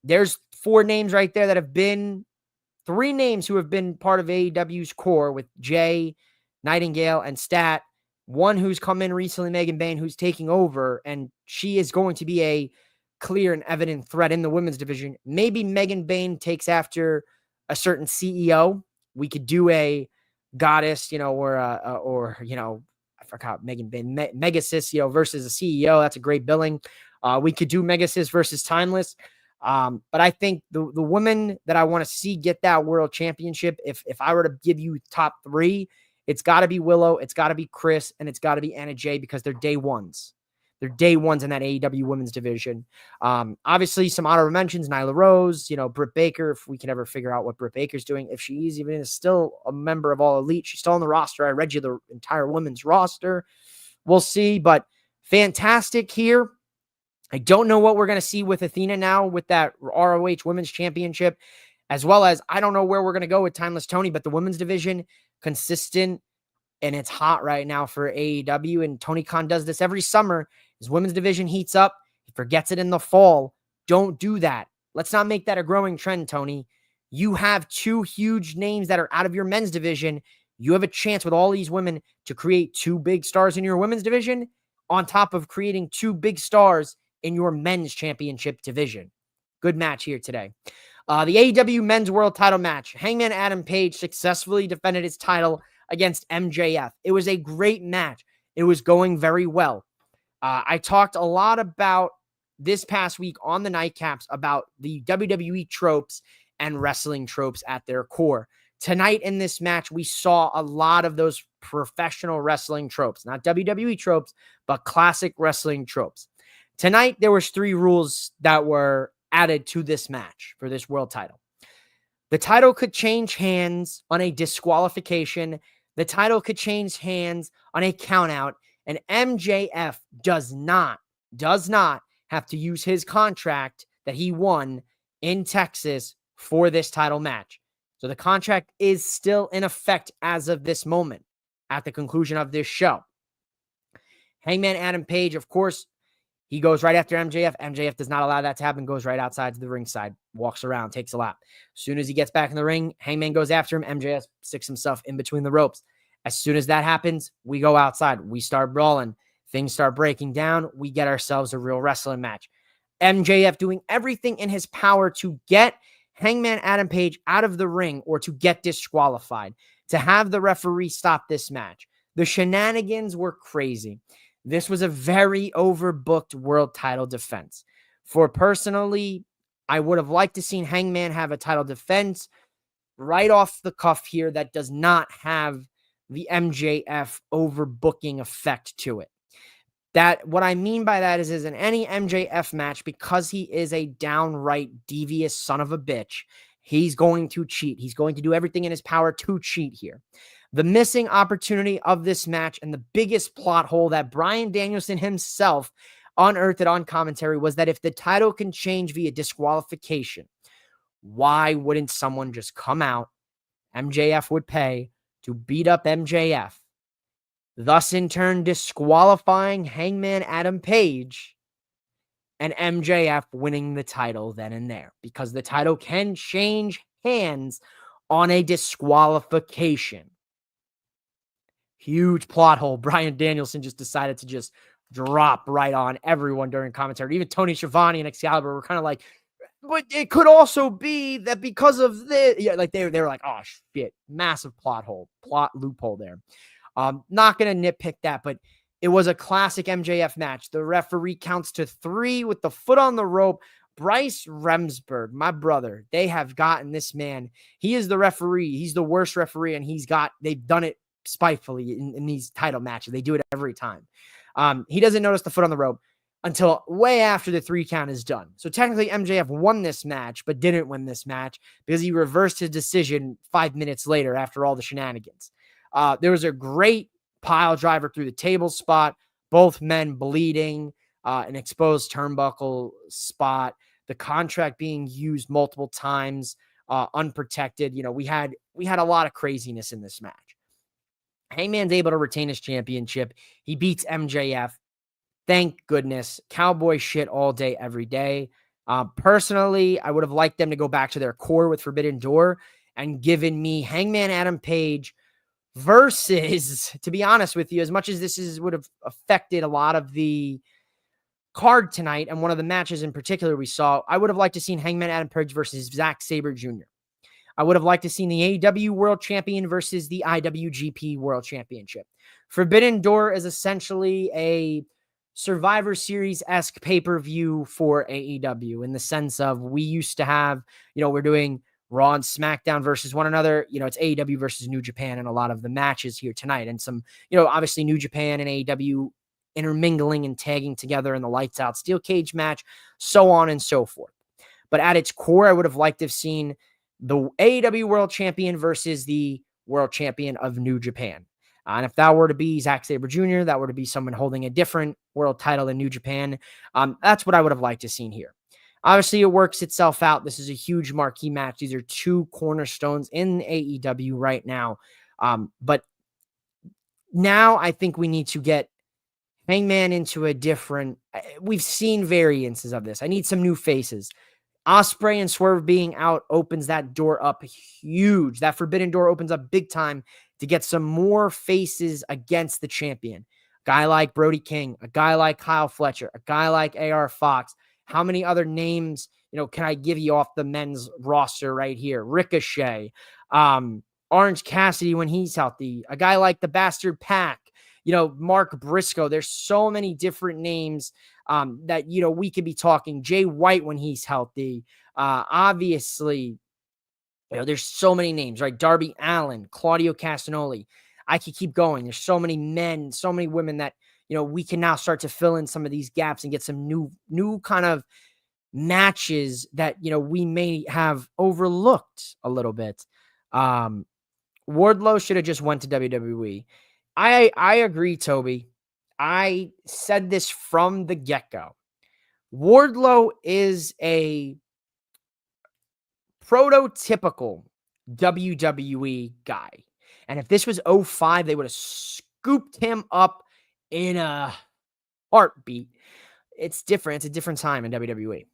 Speaker 1: There's 4 names right there that have been, 3 names who have been part of AEW's core, with Jay, Nightingale, and Stat. One who's come in recently, Megan Bayne, who's taking over, and she is going to be a clear and evident threat in the women's division. Maybe Megan Bayne takes after a certain CEO. We could do a goddess, or I forgot Megan Bayne, Megasis, versus a CEO. That's a great billing. We could do Megasis versus Timeless. But I think the woman that I want to see get that world championship, if I were to give you top 3, it's got to be Willow, it's got to be Chris, and it's got to be Anna Jay, because they're day ones. They're day ones in that AEW women's division. Obviously, some honorable mentions: Nyla Rose, Britt Baker, if we can ever figure out what Britt Baker's doing. If she is even still a member of All Elite, she's still on the roster. I read you the entire women's roster. We'll see, but fantastic here. I don't know what we're going to see with Athena now with that ROH Women's Championship, as well as I don't know where we're going to go with Timeless Toni, but the women's division, consistent, and it's hot right now for AEW, and Tony Khan does this every summer. His women's division heats up. He forgets it in the fall. Don't do that. Let's not make that a growing trend, Tony. You have 2 huge names that are out of your men's division. You have a chance with all these women to create 2 big stars in your women's division, on top of creating 2 big stars in your men's championship division. Good match here today. The AEW men's world title match. Hangman Adam Page successfully defended his title against MJF. It was a great match. It was going very well. I talked a lot about this past week on the Nightcaps about the WWE tropes and wrestling tropes at their core. Tonight in this match, we saw a lot of those professional wrestling tropes, not WWE tropes, but classic wrestling tropes. Tonight, there was 3 rules that were added to this match for this world title. The title could change hands on a disqualification. The title could change hands on a countout. And MJF does not have to use his contract that he won in Texas for this title match. So the contract is still in effect as of this moment at the conclusion of this show. Hangman Adam Page, of course, he goes right after MJF. MJF does not allow that to happen, goes right outside to the ringside, walks around, takes a lap. As soon as he gets back in the ring, Hangman goes after him. MJF sticks himself in between the ropes. As soon as that happens, we go outside. We start brawling. Things start breaking down. We get ourselves a real wrestling match. MJF doing everything in his power to get Hangman Adam Page out of the ring or to get disqualified, to have the referee stop this match. The shenanigans were crazy. This was a very overbooked world title defense. For personally, I would have liked to seen Hangman have a title defense right off the cuff here that does not have the MJF overbooking effect to it. That what I mean by that is in any MJF match, because he is a downright devious son of a bitch, he's going to cheat. He's going to do everything in his power to cheat here. The missing opportunity of this match and the biggest plot hole that Bryan Danielson himself unearthed on commentary was that if the title can change via disqualification, why wouldn't someone just come out? MJF would pay to beat up MJF, thus in turn disqualifying Hangman Adam Page and MJF winning the title then and there, because the title can change hands on a disqualification. Huge plot hole. Bryan Danielson just decided to just drop right on everyone during commentary. Even Tony Schiavone and Excalibur were kind of like, but it could also be that because of this, yeah, like they were like, oh shit, massive plot loophole there. Not going to nitpick that, but it was a classic MJF match. The referee counts to 3 with the foot on the rope. Bryce Remsburg, my brother, they have gotten this man. He is the referee. He's the worst referee, and they've done it spitefully in these title matches. They do it every time. He doesn't notice the foot on the rope until way after the 3 count is done. So technically MJF won this match, but didn't win this match because he reversed his decision 5 minutes later after all the shenanigans. There was a great pile driver through the table spot, both men bleeding, an exposed turnbuckle spot, the contract being used multiple times, unprotected. You know, we had a lot of craziness in this match. Hangman's able to retain his championship. He beats MJF. Thank goodness. Cowboy shit all day, every day. Personally, I would have liked them to go back to their core with Forbidden Door and given me Hangman Adam Page versus, to be honest with you, as much as this would have affected a lot of the card tonight and one of the matches in particular we saw, I would have liked to seen Hangman Adam Page versus Zack Sabre Jr. I would have liked to seen the AEW World Champion versus the IWGP World Championship. Forbidden Door is essentially a Survivor Series-esque pay-per-view for AEW in the sense of we used to have, we're doing Raw and SmackDown versus one another. It's AEW versus New Japan in a lot of the matches here tonight. And some, obviously New Japan and AEW intermingling and tagging together in the lights out steel cage match, so on and so forth. But at its core, I would have liked to have seen the AEW World Champion versus the World Champion of New Japan. And if that were to be Zack Sabre Jr., that were to be someone holding a different world title in New Japan, that's what I would have liked to have seen here. Obviously, it works itself out. This is a huge marquee match. These are 2 cornerstones in AEW right now. But now I think we need to get Hangman into a different... We've seen variances of this. I need some new faces. Ospreay and Swerve being out opens that door up huge. That Forbidden Door opens up big time to get some more faces against the champion. A guy like Brody King, a guy like Kyle Fletcher, a guy like AR Fox. How many other names, can I give you off the men's roster right here? Ricochet, Orange Cassidy when he's healthy, a guy like the Bastard Pack. Mark Briscoe. There's so many different names that, we could be talking. Jay White when he's healthy. Obviously, there's so many names, right? Darby Allin, Claudio Castagnoli. I could keep going. There's so many men, so many women that, we can now start to fill in some of these gaps and get some new kind of matches that, we may have overlooked a little bit. Wardlow should have just went to WWE. I agree, Toby. I said this from the get-go. Wardlow is a prototypical WWE guy. And if this was 05, they would have scooped him up in a heartbeat. It's different. It's a different time in WWE.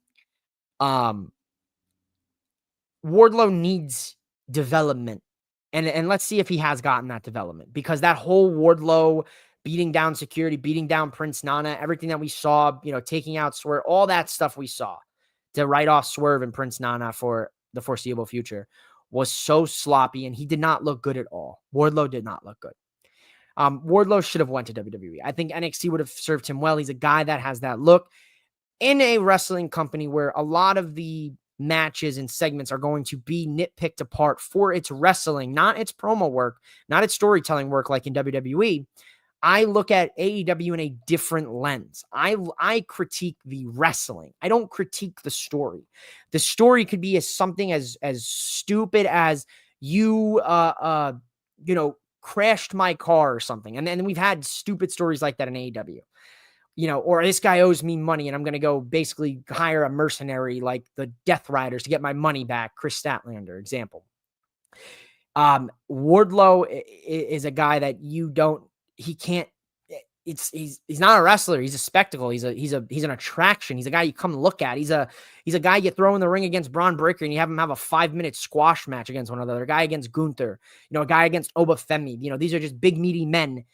Speaker 1: Wardlow needs development. And let's see if he has gotten that development, because that whole Wardlow beating down security, beating down Prince Nana, everything that we saw, taking out Swerve, all that stuff we saw to write off Swerve and Prince Nana for the foreseeable future was so sloppy, and he did not look good at all. Wardlow did not look good. Wardlow should have went to WWE. I think NXT would have served him well. He's a guy that has that look in a wrestling company where a lot of the matches and segments are going to be nitpicked apart for its wrestling, not its promo work, not its storytelling work like in WWE. I look at AEW in a different lens. I critique the wrestling. I don't critique the story. The story could be something as stupid as you crashed my car or something. And then we've had stupid stories like that in AEW. Or this guy owes me money and I'm going to go basically hire a mercenary like the Death Riders to get my money back. Chris Statlander example. Wardlow is a guy that he's not a wrestler. He's a spectacle. He's an attraction. He's a guy you come look at. He's a guy you throw in the ring against Braun Breaker and you have him have a 5-minute squash match against one another. A guy against Gunther, a guy against Obafemi. These are just big meaty men.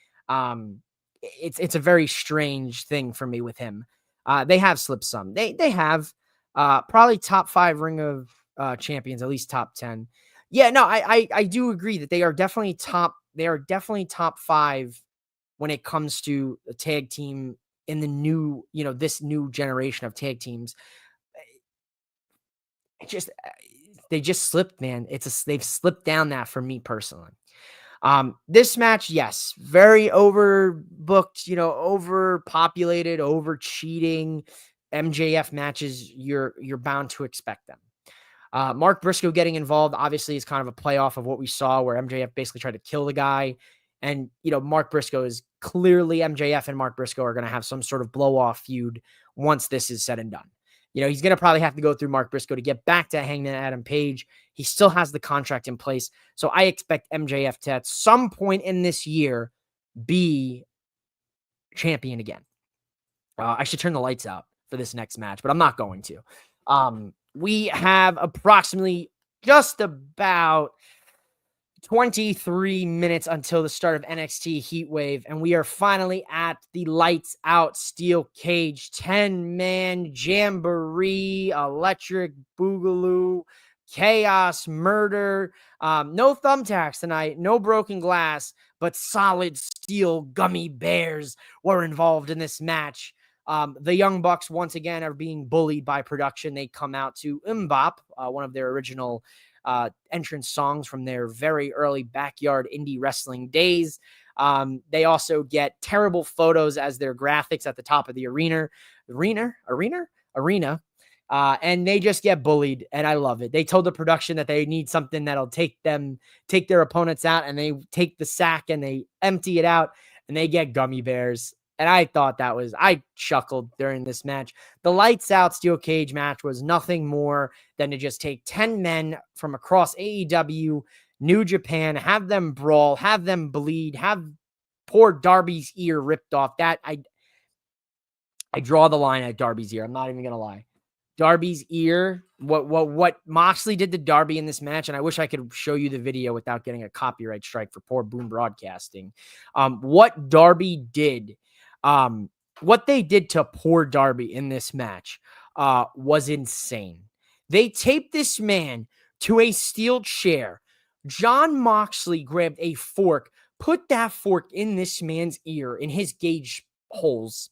Speaker 1: It's a very strange thing for me with him. They have slipped some. They have probably top 5 Ring of Champions, at least top 10. Yeah, no, I do agree that they are definitely top 5 when it comes to a tag team in the new, this new generation of tag teams. They just slipped, man. They've slipped down that for me personally. This match, yes, very overbooked, overpopulated, over cheating MJF matches. You're bound to expect them. Mark Briscoe getting involved obviously is kind of a playoff of what we saw where MJF basically tried to kill the guy. And, Mark Briscoe is clearly MJF and Mark Briscoe are going to have some sort of blow off feud once this is said and done. He's going to probably have to go through Mark Briscoe to get back to Hangman Adam Page. He still has the contract in place. So I expect MJF to at some point in this year be champion again. I should turn the lights out for this next match, but I'm not going to. We have approximately just about 23 minutes until the start of NXT Heatwave, and we are finally at the lights out steel cage 10-man jamboree, electric boogaloo, chaos, murder. No thumbtacks tonight, no broken glass, but solid steel gummy bears were involved in this match. The Young Bucks once again are being bullied by production. They come out to Mbop, one of their original entrance songs from their very early backyard indie wrestling days. They also get terrible photos as their graphics at the top of the arena. And they just get bullied, and I love it. They told the production that they need something that'll take their opponents out, and they take the sack and they empty it out, and they get gummy bears. And I chuckled during this match. The lights out steel cage match was nothing more than to just take 10 men from across AEW, New Japan, have them brawl, have them bleed, have poor Darby's ear ripped off. That I draw the line at Darby's ear. I'm not even going to lie. Darby's ear, what Moxley did to Darby in this match, and I wish I could show you the video without getting a copyright strike for poor Boom Broadcasting. What Darby did, what they did to poor Darby in this match was insane. They taped this man to a steel chair. Jon Moxley grabbed a fork, put that fork in this man's ear, in his gauge holes,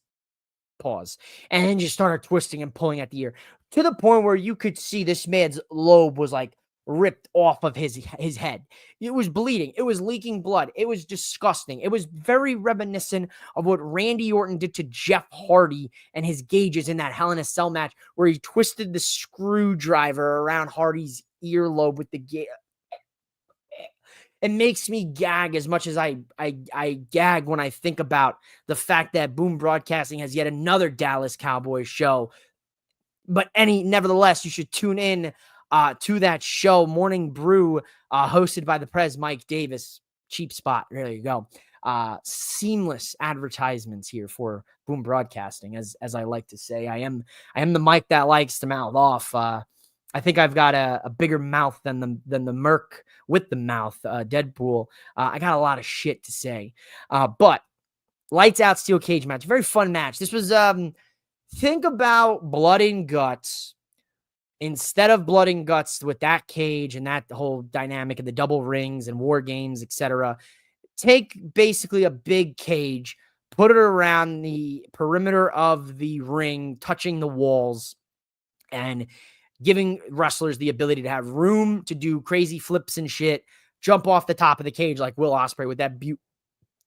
Speaker 1: pause, and then just started twisting and pulling at the ear to the point where you could see this man's lobe was like ripped off of his head. It was bleeding. It was leaking blood. It was disgusting. It was very reminiscent of what Randy Orton did to Jeff Hardy and his gauges in that Hell in a Cell match, where he twisted the screwdriver around Hardy's earlobe with the gauge. It makes me gag as much as I gag when I think about the fact that Boom Broadcasting has yet another Dallas Cowboys show. But nevertheless, you should tune in to that show, Morning Brew, hosted by the Prez Mike Davis. Cheap spot. There you go. Seamless advertisements here for Boom Broadcasting, as I like to say. I am the mic that likes to mouth off. I think I've got a bigger mouth than the Merc with the mouth, Deadpool. I got a lot of shit to say. But lights out steel cage match. Very fun match. This was, think about Blood and Guts. Instead of Blood and Guts with that cage and that whole dynamic of the double rings and war games, etc., take basically a big cage, put it around the perimeter of the ring, touching the walls, and giving wrestlers the ability to have room to do crazy flips and shit, jump off the top of the cage like Will Ospreay with that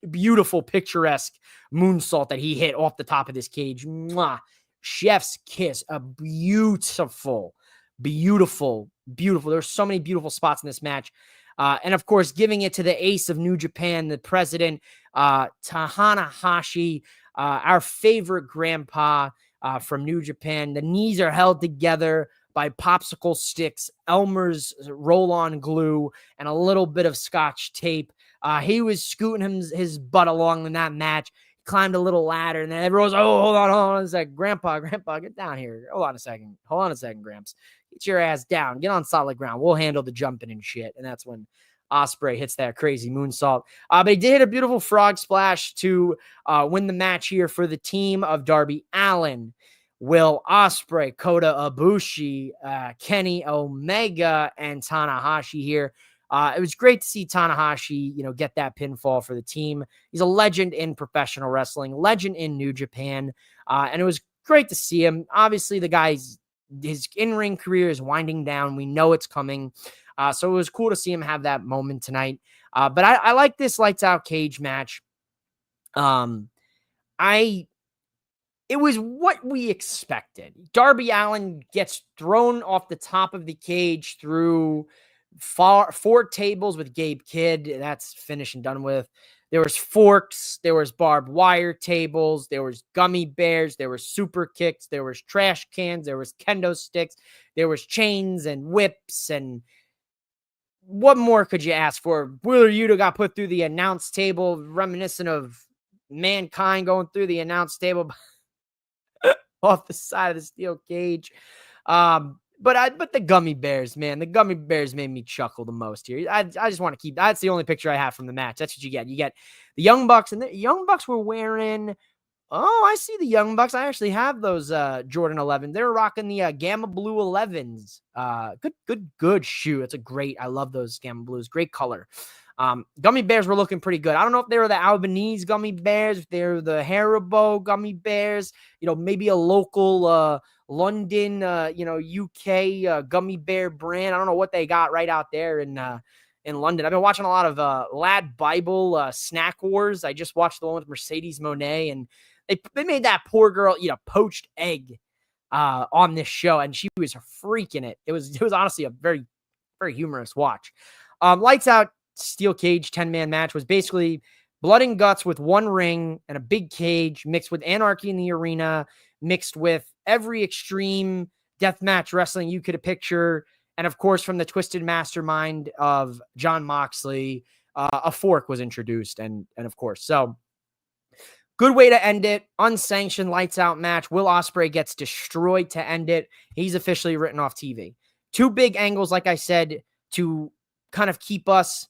Speaker 1: beautiful, picturesque moonsault that he hit off the top of this cage. Mwah. Chef's kiss. A beautiful. There's so many beautiful spots in this match. And of course, giving it to the ace of New Japan, the president, Tanahashi, our favorite grandpa from New Japan. The knees are held together by popsicle sticks, Elmer's roll-on glue, and a little bit of Scotch tape. He was scooting his butt along in that match. He climbed a little ladder, and then everyone's, oh, hold on a second. Grandpa, get down here. Hold on a second, Gramps. Get your ass down. Get on solid ground. We'll handle the jumping and shit. And that's when Ospreay hits that crazy moonsault. But he did hit a beautiful frog splash to win the match here for the team of Darby Allin, Will Ospreay, Kota Ibushi, Kenny Omega, and Tanahashi here. It was great to see Tanahashi, get that pinfall for the team. He's a legend in professional wrestling, legend in New Japan, and it was great to see him. Obviously, his in-ring career is winding down. We know it's coming, so it was cool to see him have that moment tonight. But I like this lights out cage match. It was what we expected. Darby Allin gets thrown off the top of the cage through four tables with Gabe Kidd. That's finished and done with. There was forks. There was barbed wire tables. There was gummy bears. There were super kicks. There was trash cans. There was kendo sticks. There was chains and whips. And what more could you ask for? Wheeler Yuta got put through the announce table, reminiscent of Mankind going through the announce table off the side of the steel cage. But the gummy bears, man, the gummy bears made me chuckle the most here. I just want to keep, that's the only picture I have from the match. That's what you get. You get the Young Bucks, and the Young Bucks were wearing, I see the Young Bucks. I actually have those Jordan 11. They're rocking the Gamma Blue 11s. Good shoe. It's I love those Gamma Blues. Great color. Gummy bears were looking pretty good. I don't know if they were the Albanese gummy bears, if they're the Haribo gummy bears, maybe a local London, UK gummy bear brand. I don't know what they got right out there in London. I've been watching a lot of Lad Bible Snack Wars. I just watched the one with Mercedes Moné, and they made that poor girl eat a poached egg on this show, and she was freaking it. It was honestly a very, very humorous watch. Lights out steel cage 10-man match was basically blood and guts with one ring and a big cage mixed with anarchy in the arena, mixed with every extreme deathmatch wrestling you could picture. And of course, from the twisted mastermind of Jon Moxley, a fork was introduced. And of course, so good way to end it. Unsanctioned lights out match. Will Ospreay gets destroyed to end it. He's officially written off TV. Two big angles, like I said, to kind of keep us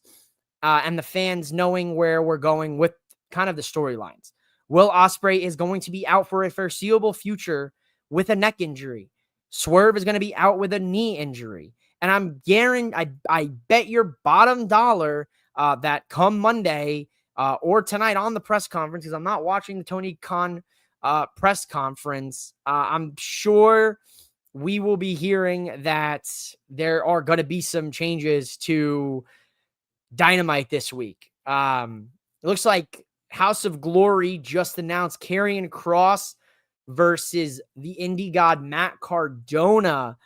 Speaker 1: and the fans knowing where we're going with kind of the storylines. Will Ospreay is going to be out for a foreseeable future with a neck injury. Swerve is going to be out with a knee injury. And I bet your bottom dollar that come Monday, or tonight on the press conference, because I'm not watching the Tony Khan press conference. I'm sure we will be hearing that there are going to be some changes to Dynamite this week. It looks like House of Glory just announced Karrion Kross versus the indie god Matt Cardona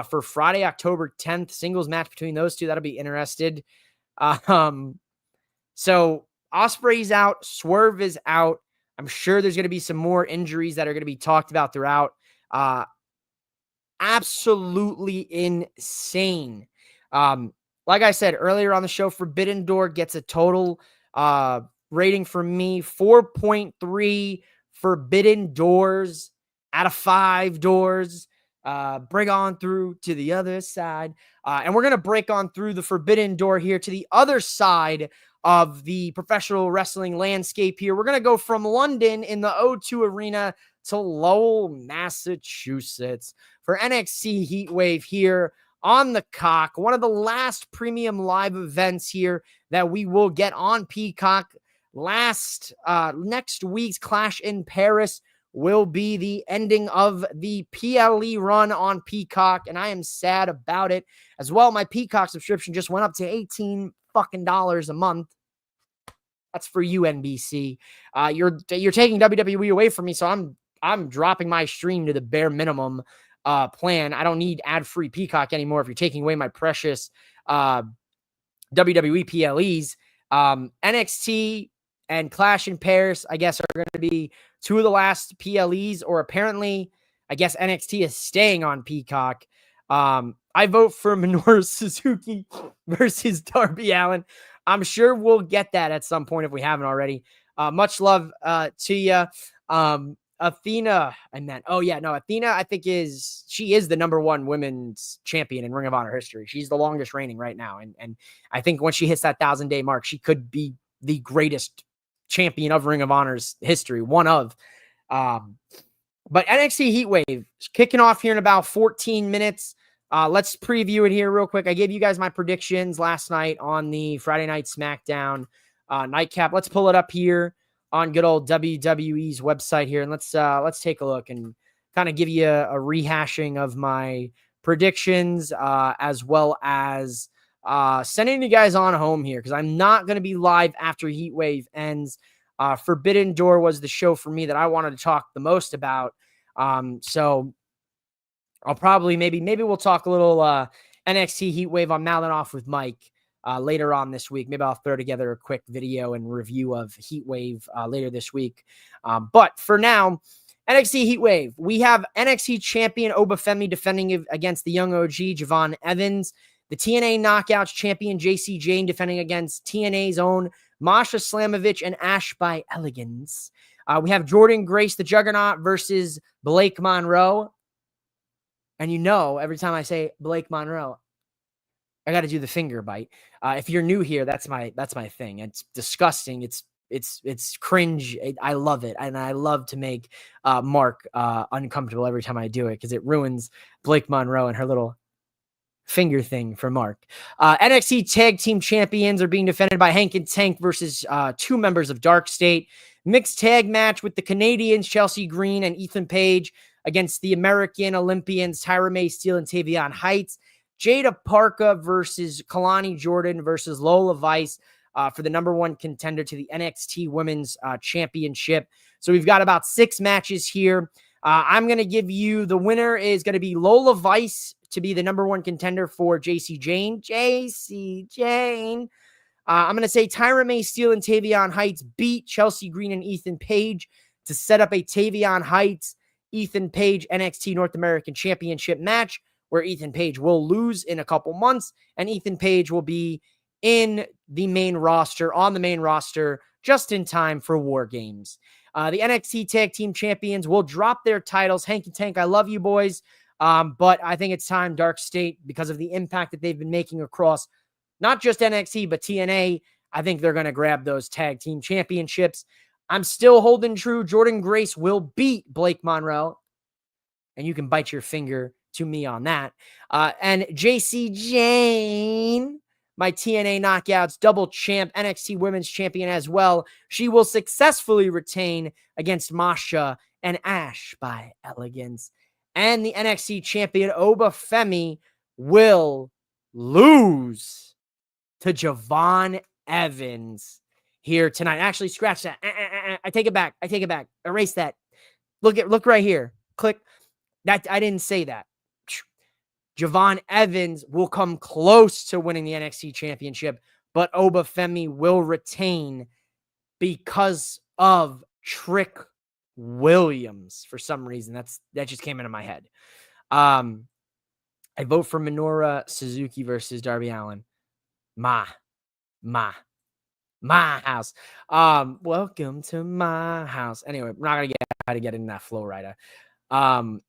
Speaker 1: for Friday, October 10th. Singles match between those two. That'll be interested. So Ospreay's out. Swerve is out. I'm sure there's going to be some more injuries that are going to be talked about throughout. Absolutely insane. Like I said earlier on the show, Forbidden Door gets a total rating from me, 4.3 Forbidden Doors out of 5 doors. Bring on through to the other side. And we're going to break on through the Forbidden Door here to the other side of the professional wrestling landscape here. We're going to go from London in the O2 Arena to Lowell, Massachusetts for NXT Heatwave here on the Cock, one of the last premium live events here that we will get on Peacock. Next week's Clash in Paris will be the ending of the PLE run on Peacock, and I am sad about it as well. My Peacock subscription just went up to $18 a month. That's for you, NBC. You're taking WWE away from me, so I'm dropping my stream to the bare minimum plan. I don't need ad-free Peacock anymore if you're taking away my precious WWE PLEs. NXT and Clash in Paris, I guess, are going to be two of the last PLEs, or apparently, I guess NXT is staying on Peacock. I vote for Minoru Suzuki versus Darby Allin. I'm sure we'll get that at some point if we haven't already. Much love to you. Athena, Athena, I think she is the number 1 women's champion in Ring of Honor history. She's the longest reigning right now. And I think when she hits that 1,000-day mark, she could be the greatest champion of Ring of Honor's history, one of. But NXT Heatwave is kicking off here in about 14 minutes. Let's preview it here real quick. I gave you guys my predictions last night on the Friday Night SmackDown nightcap. Let's pull it up here on good old WWE's website here, and let's take a look and kind of give you a rehashing of my predictions, as well as sending you guys on home here, because I'm not going to be live after Heatwave ends. Forbidden Door was the show for me that I wanted to talk the most about. So I'll probably maybe we'll talk a little NXT Heatwave. I'm mouthing off with Mike later on this week. Maybe I'll throw together a quick video and review of Heatwave later this week. But for now, NXT Heatwave, we have NXT champion Obafemi defending against the young OG Javon Evans. The TNA Knockouts champion JC Jane defending against TNA's own Masha Slamovich and Ash by Elegance. We have Jordan Grace, the Juggernaut, versus Blake Monroe. And every time I say Blake Monroe, I got to do the finger bite. If you're new here, that's my thing. It's disgusting. It's cringe. I love it. And I love to make Mark uncomfortable every time I do it, because it ruins Blake Monroe and her little finger thing for Mark. NXT Tag Team Champions are being defended by Hank and Tank versus 2 members of Dark State. Mixed tag match with the Canadians, Chelsea Green and Ethan Page, against the American Olympians, Tyra May Steele and Tavion Heights. Jada Parka versus Kalani Jordan versus Lola Vice for the number 1 contender to the NXT Women's Championship. So we've got about 6 matches here. I'm going to give you the winner is going to be Lola Vice to be the number 1 contender for JC Jane. JC Jane. I'm going to say Tyra May Steele and Tavion Heights beat Chelsea Green and Ethan Page to set up a Tavion Heights Ethan Page NXT North American Championship match, where Ethan Page will lose in a couple months, and Ethan Page will be on the main roster, just in time for War Games. The NXT Tag Team Champions will drop their titles. Hank and Tank, I love you boys, but I think it's time Dark State, because of the impact that they've been making across not just NXT, but TNA, I think they're going to grab those Tag Team Championships. I'm still holding true. Jordan Grace will beat Blake Monroe, and you can bite your finger to me on that. And JC Jane, my TNA Knockouts double champ, NXT Women's Champion as well. She will successfully retain against Masha and Ash by Elegance. And the NXT Champion, Oba Femi, will lose to Javon Evans here tonight. Actually, scratch that. I take it back. Erase that. Look right here. Click. That I didn't say that. Javon Evans will come close to winning the NXT Championship, but Oba Femi will retain because of Trick Williams for some reason. That just came into my head. I vote for Minoru Suzuki versus Darby Allin. My house. Welcome to my house. Anyway, we're not gonna get how to get in that flow right. Man,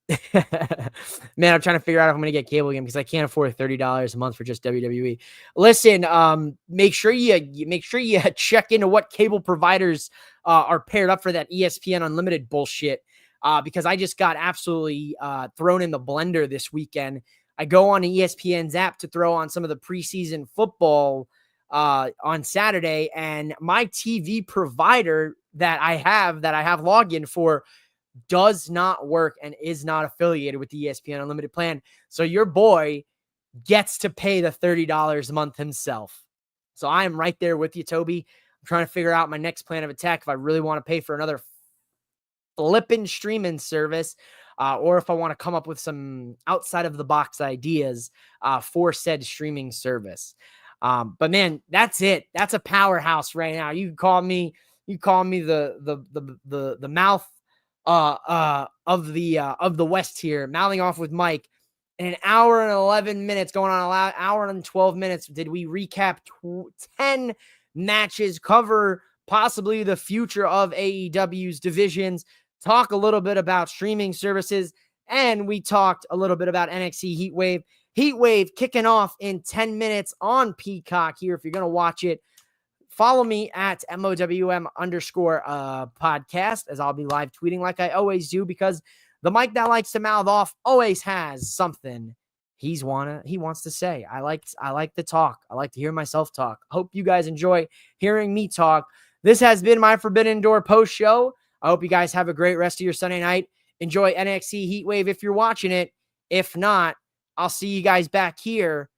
Speaker 1: I'm trying to figure out if I'm gonna get cable again because I can't afford $30 a month for just WWE. Listen, make sure you check into what cable providers are paired up for that ESPN Unlimited bullshit. Because I just got absolutely thrown in the blender this weekend. I go on ESPN's app to throw on some of the preseason football on Saturday, and my TV provider that I have login for does not work and is not affiliated with the ESPN Unlimited plan. So your boy gets to pay the $30 a month himself. So I am right there with you, Toby. I'm trying to figure out my next plan of attack if I really want to pay for another flipping streaming service, or if I want to come up with some outside of the box ideas for said streaming service. But man, that's it. That's a powerhouse right now. You call me the mouth of the West here, mouthing off with Mike. In an hour and 11 minutes, going on an hour and 12 minutes, did we recap 10 matches, cover possibly the future of AEW's divisions, talk a little bit about streaming services, and we talked a little bit about NXT Heatwave. Heatwave kicking off in 10 minutes on Peacock here. If you're going to watch it, follow me at MOWM_podcast, as I'll be live tweeting like I always do, because the Mike that likes to mouth off always has something he wants to say. I like to talk. I like to hear myself talk. Hope you guys enjoy hearing me talk. This has been my Forbidden Door post show. I hope you guys have a great rest of your Sunday night. Enjoy NXT Heatwave if you're watching it. If not, I'll see you guys back here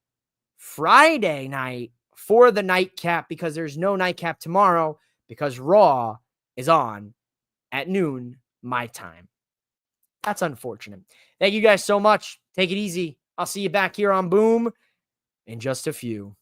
Speaker 1: Friday night for the nightcap, because there's no nightcap tomorrow because Raw is on at noon my time. That's unfortunate. Thank you guys so much. Take it easy. I'll see you back here on Boom in just a few.